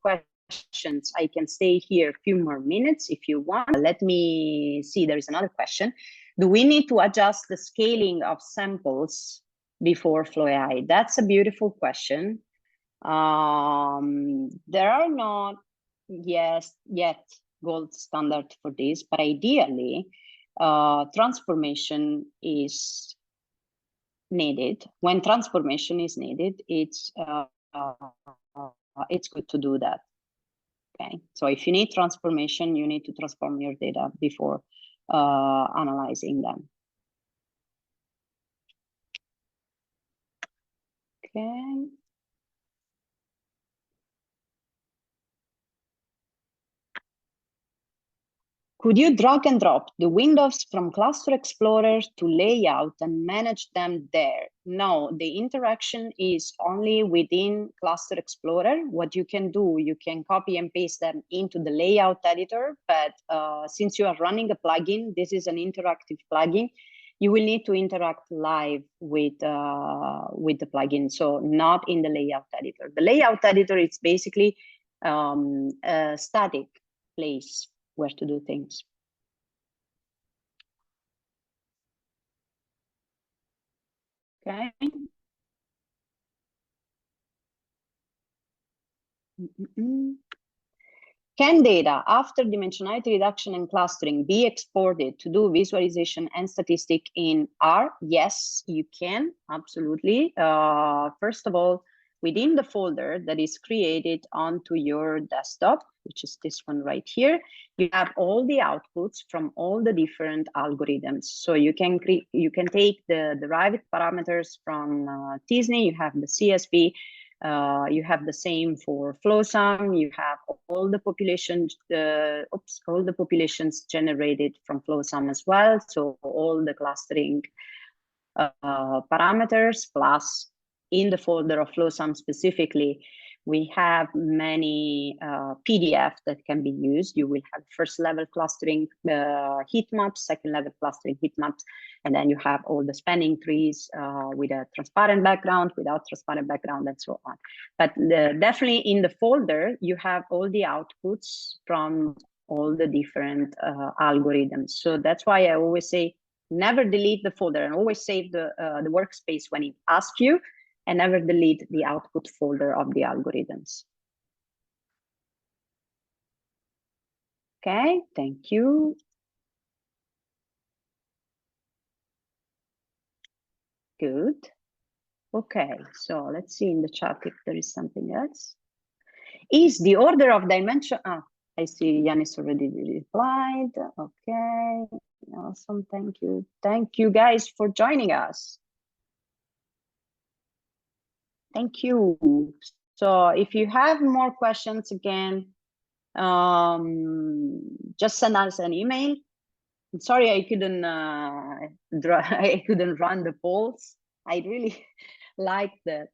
questions, I can stay here a few more minutes if you want. Let me see, there is another question. Do we need to adjust the scaling of samples before Flow AI? That's a beautiful question. There are not yet gold standard for this, but ideally, transformation is needed. When transformation is needed, it's good to do that. Okay, so if you need transformation, you need to transform your data before analyzing them. Okay. Could you drag and drop the windows from Cluster Explorer to layout and manage them there? No, the interaction is only within Cluster Explorer. What you can do, you can copy and paste them into the layout editor, but since you are running a plugin, this is an interactive plugin, you will need to interact live with the plugin, so not in the layout editor. The layout editor is basically a static place where to do things. Okay. Can data after dimensionality reduction and clustering be exported to do visualization and statistic in R? Yes, you can, absolutely. First of all, within the folder that is created onto your desktop, which is this one right here, you have all the outputs from all the different algorithms. So you can take the derived parameters from t-SNE, you have the CSV, you have the same for FlowSum. You have all the populations, all the populations generated from FlowSum as well. So all the clustering parameters, plus in the folder of FlowSum specifically, we have many PDF that can be used. You will have first level clustering heat maps, second level clustering heat maps, and then you have all the spanning trees with a transparent background, without transparent background, and so on. But definitely in the folder, you have all the outputs from all the different algorithms. So that's why I always say, never delete the folder and always save the workspace when it asks you, and never delete the output folder of the algorithms. Okay, thank you. Good. Okay, so let's see in the chat if there is something else. is the order of dimension. Ah, I see Yanis already replied. Okay, awesome. Thank you. Thank you guys for joining us. Thank you. So if you have more questions again, just send us an email. I'm sorry I couldn't I couldn't run the polls. I really like that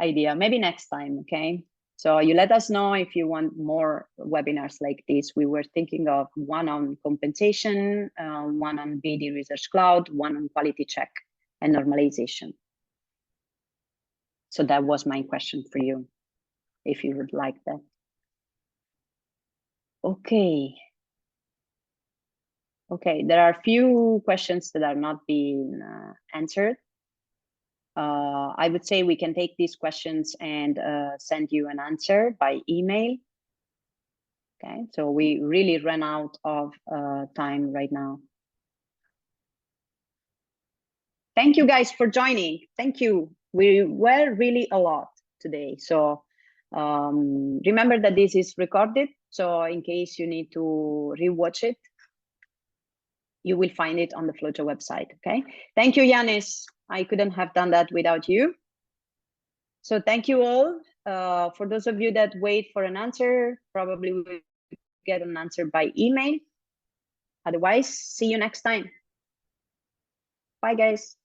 idea. Maybe next time, okay? So you let us know if you want more webinars like this. We were thinking of one on compensation, one on BD Research Cloud, one on quality check and normalization. So that was my question for you, if you would like that. Okay. Okay, there are a few questions that are not being answered. I would say we can take these questions and send you an answer by email. Okay, so we really ran out of time right now. Thank you guys for joining. Thank you. We were really a lot today. So remember that this is recorded. So in case you need to rewatch it, you will find it on the Flojo website, okay? Thank you, Yanis. I couldn't have done that without you. So thank you all. For those of you that wait for an answer, probably will get an answer by email. Otherwise, see you next time. Bye, guys.